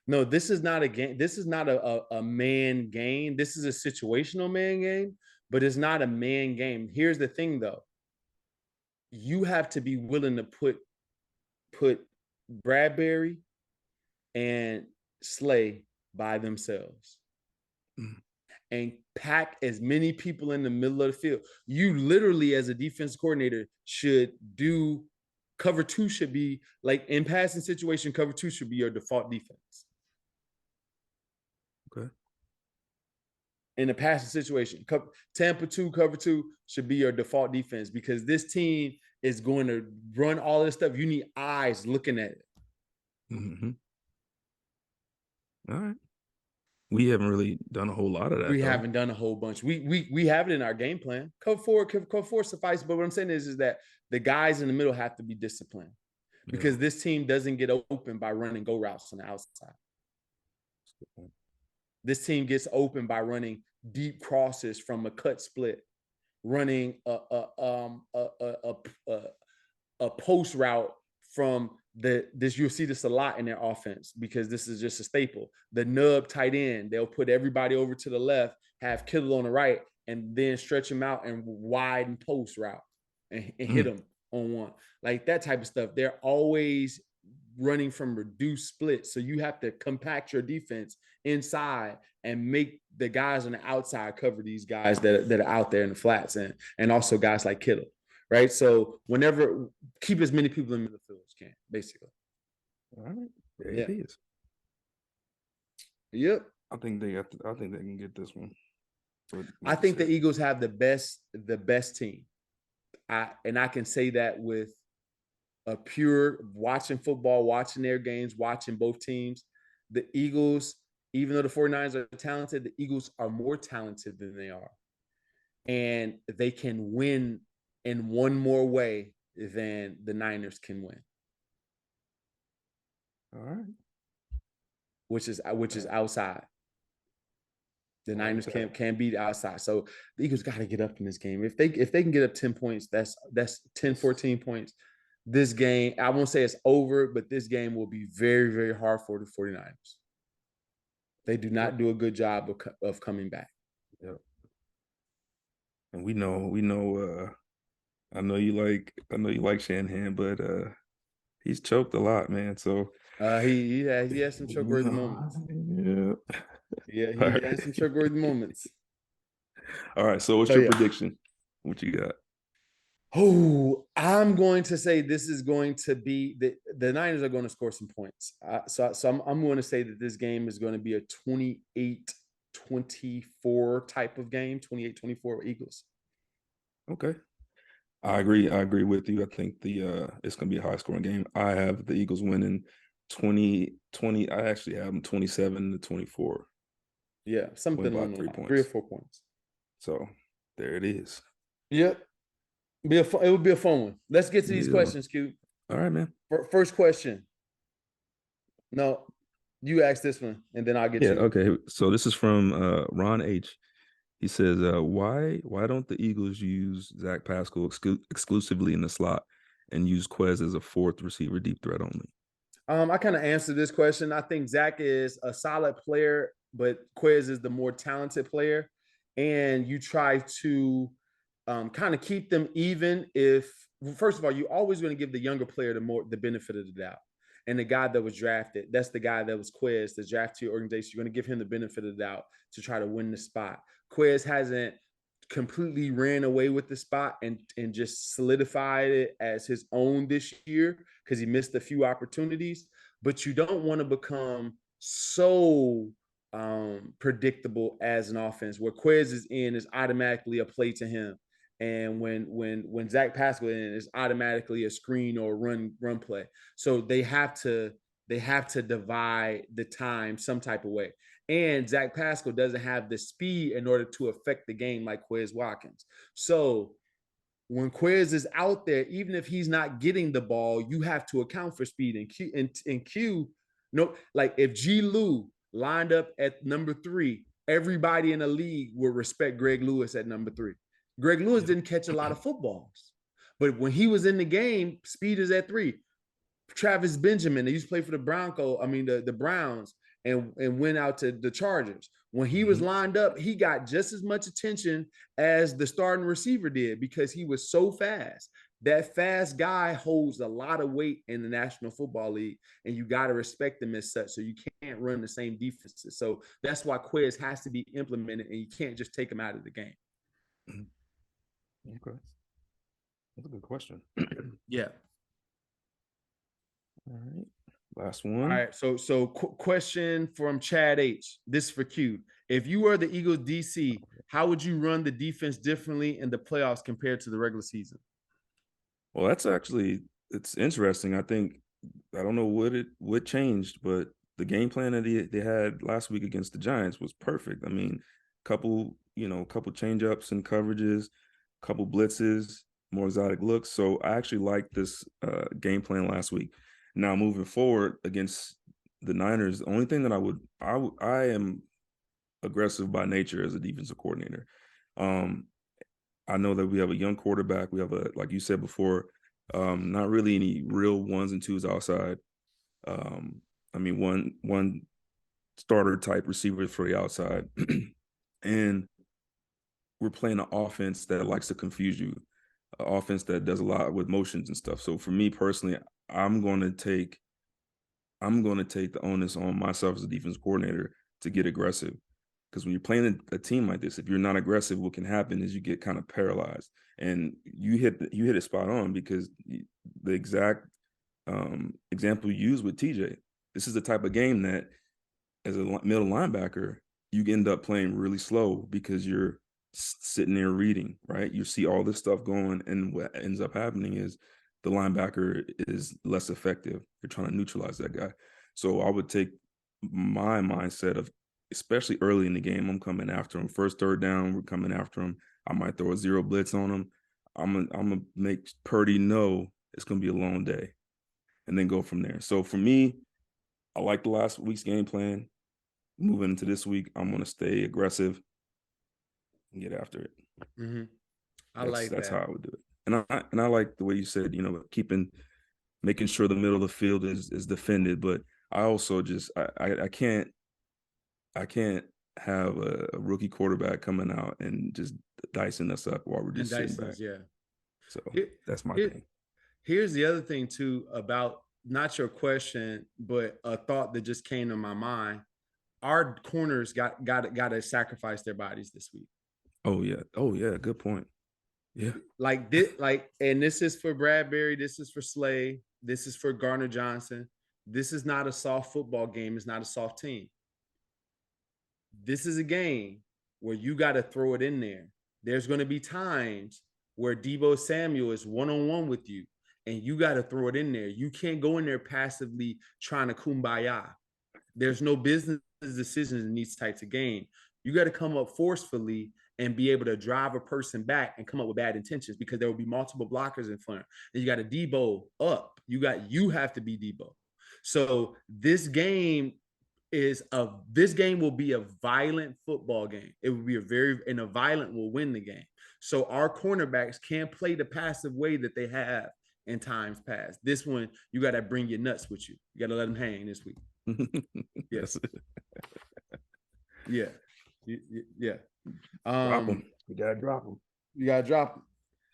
No, this is not a game. This is not a man game. This is a situational man game, but it's not a man game. Here's the thing, though. You have to be willing to put Bradberry and Slay by themselves and pack as many people in the middle of the field. You literally, as a defense coordinator, should do cover 2 should be, like in passing situation, cover 2 should be your default defense. Okay. In a passing situation, Tampa 2, cover 2 should be your default defense, because this team is going to run all this stuff. You need eyes looking at it. Mm-hmm. All right. We haven't really done a whole lot of that. We haven't done a whole bunch. We have it in our game plan. Cover 4 suffice. But what I'm saying is that the guys in the middle have to be disciplined, because this team doesn't get open by running go routes on the outside. This team gets open by running deep crosses from a cut split, running a post route from this. You'll see this a lot in their offense, because this is just a staple. The nub tight end, they'll put everybody over to the left, have Kittle on the right, and then stretch them out and widen post route and hit them on one. Like that type of stuff. They're always running from reduced splits. So you have to compact your defense inside and make the guys on the outside cover these guys that are out there in the flats, and also guys like Kittle. right? So whenever keep as many people in the field as you can, basically. All right, there Yeah. it is. Yep. I think they can get this one. I think the Eagles have the best team. I can say that with a pure watching football, watching their games, watching both teams. The Eagles, even though the 49ers are talented, the Eagles are more talented than they are. And they can win in one more way than the Niners can win. All right. Which is outside. The Niners can't beat outside. So the Eagles got to get up in this game. If they can get up 10 points, that's 10, 14 points. This game, I won't say it's over, but this game will be very, very hard for the 49ers. They do not do a good job of coming back. Yep. And we know I know you like Shanahan, but he's choked a lot, man. So he has some choke-worthy moments. Yeah. He has some choke-worthy moments. All right. So what's your prediction? What you got? Oh, I'm going to say this is going to be the Niners are going to score some points. So I'm going to say that this game is going to be a 28-24 type of game, 28-24 Eagles. Okay. I agree with you. I think it's going to be a high scoring game. I have the Eagles winning 20. I actually have them 27-24. Yeah, something about on 3 points. 3 or 4 points. So there it is. Yep. It would be a fun one. Let's get to these questions, Q. All right, man. First question. No, you ask this one, and then I'll get you. Okay. So this is from Ron H. He says, why don't the Eagles use Zach Pascal exclusively in the slot and use Quez as a fourth receiver deep threat only? I kind of answered this question. I think Zach is a solid player, but Quez is the more talented player. And you try to kind of keep them even first of all, you're always going to give the younger player the benefit of the doubt. And the guy that was drafted, that's the guy that was Quez, the draft to your organization. You're going to give him the benefit of the doubt to try to win the spot. Quez hasn't completely ran away with the spot and just solidified it as his own this year because he missed a few opportunities. But you don't want to become so predictable as an offense where Quez is automatically a play to him. And when Zach Pascal is automatically a screen or run play. So they have to divide the time some type of way. And Zach Pascal doesn't have the speed in order to affect the game like Quez Watkins. So when Quez is out there, even if he's not getting the ball, you have to account for speed. And Q, like if G. Lou lined up at number 3, everybody in the league would respect Greg Lewis at number 3. Greg Lewis didn't catch a lot of footballs, but when he was in the game, speed is at 3. Travis Benjamin, they used to play for the Browns and went out to the Chargers. When he was lined up, he got just as much attention as the starting receiver did because he was so fast. That fast guy holds a lot of weight in the National Football League, and you got to respect him as such. So you can't run the same defenses. So that's why Quez has to be implemented, and you can't just take him out of the game. Okay. That's a good question. Yeah. All right. Last one. All right. So question from Chad H. This is for Q. If you were the Eagles DC, how would you run the defense differently in the playoffs compared to the regular season? Well, it's interesting. I don't know what changed, but the game plan that they had last week against the Giants was perfect. I mean, couple change ups and coverages, couple blitzes, more exotic looks. So I actually liked this game plan last week. Now moving forward against the Niners, the only thing that I am aggressive by nature as a defensive coordinator. I know that we have a young quarterback. We have like you said before, not really any real ones and twos outside. One starter type receiver for the outside. And we're playing an offense that likes to confuse you, an offense that does a lot with motions and stuff. So for me personally, I'm going to take the onus on myself as a defense coordinator to get aggressive Because when you're playing a team like this, if you're not aggressive, what can happen is you get kind of paralyzed. And you hit it spot on, because the exact example you used with TJ, this is the type of game that as a middle linebacker, you end up playing really slow because you're sitting there reading, right? You see all this stuff going, and what ends up happening is the linebacker is less effective. You're trying to neutralize that guy. So I would take my mindset of, especially early in the game, I'm coming after him. First, third down, we're coming after him. I might throw a zero blitz on him. I'm gonna make Purdy know it's gonna be a long day, and then go from there. So for me, I like the last week's game plan. Moving into this week, I'm gonna stay aggressive and get after it. Mm-hmm. That's how I would do it. And I like the way you said, making sure the middle of the field is defended. But I also just I can't have a rookie quarterback coming out and just dicing us up while we're just sitting back. Yeah. So that's my thing. Here's the other thing too, about not your question, but a thought that just came to my mind. Our corners got to sacrifice their bodies this week. Oh yeah, good point. Yeah, and this is for Bradberry, this is for Slay, this is for Gardner Johnson. This is not a soft football game. It's not a soft team. This is a game where you got to throw it in there. There's going to be times where Deebo Samuel is one-on-one with you, and you got to throw it in there. You can't go in there passively trying to kumbaya. There's no business decisions in these types of games. You got to come up forcefully and be able to drive a person back and come up with bad intentions, because there will be multiple blockers in front. And you got a Deebo up. You have to be Deebo. So this game will be a violent football game. It will be a violent will win the game. So our cornerbacks can't play the passive way that they have in times past. This one, you got to bring your nuts with you. You got to let them hang this week. Yes. Yeah. Yeah. Drop them. You got to drop them. You got to drop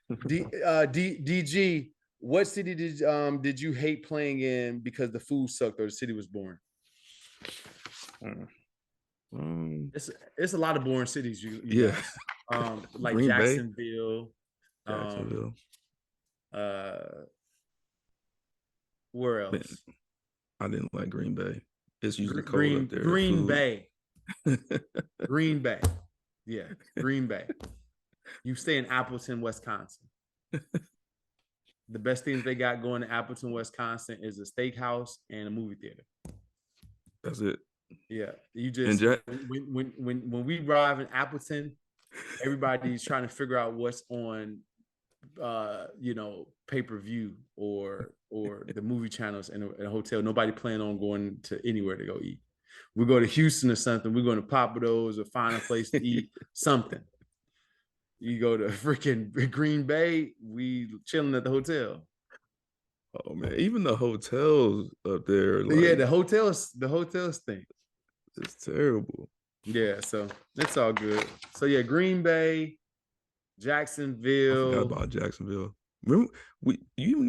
them. DG, what city did you hate playing in because the food sucked or the city was boring? It's a lot of boring cities. You guys. Like Green Jacksonville. Jacksonville. Where else? Man, I didn't like Green Bay. It's usually cold up there. Green Bay. Green Bay. Yeah, Green Bay. You stay in Appleton, Wisconsin. The best things they got going to Appleton, Wisconsin is a steakhouse and a movie theater. That's it. Yeah, you just when we arrive in Appleton, everybody's trying to figure out what's on, pay-per-view or the movie channels in a hotel. Nobody plan on going to anywhere to go eat. We go to Houston or something. We're going to Papados or find a place to eat something. You go to freaking Green Bay, we chilling at the hotel. Oh man, even the hotels up there. Yeah, the hotels stink. It's terrible. Yeah, so it's all good. So yeah, Green Bay, Jacksonville. I forgot about Jacksonville. Remember, were you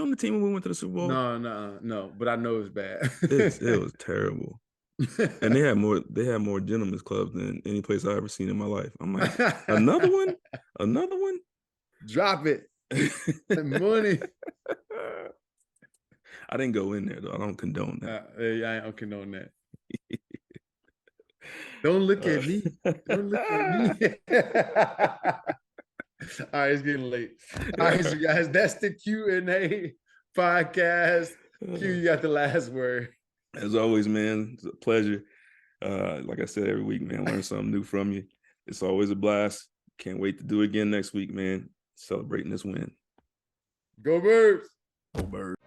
on the team when we went to the Super Bowl? No, but I know it's bad. It was terrible. And they had more gentlemen's clubs than any place I've ever seen in my life. I'm like, another one? Drop it. Money. I didn't go in there though. I don't condone that. I don't condone that. Don't look at me. Don't look at me. All right, it's getting late. All right, so guys, that's the Q&A podcast. Q, you got the last word. As always, man, it's a pleasure. Like I said, every week, man, learn something new from you. It's always a blast. Can't wait to do it again next week, man. Celebrating this win. Go Birds. Go Birds.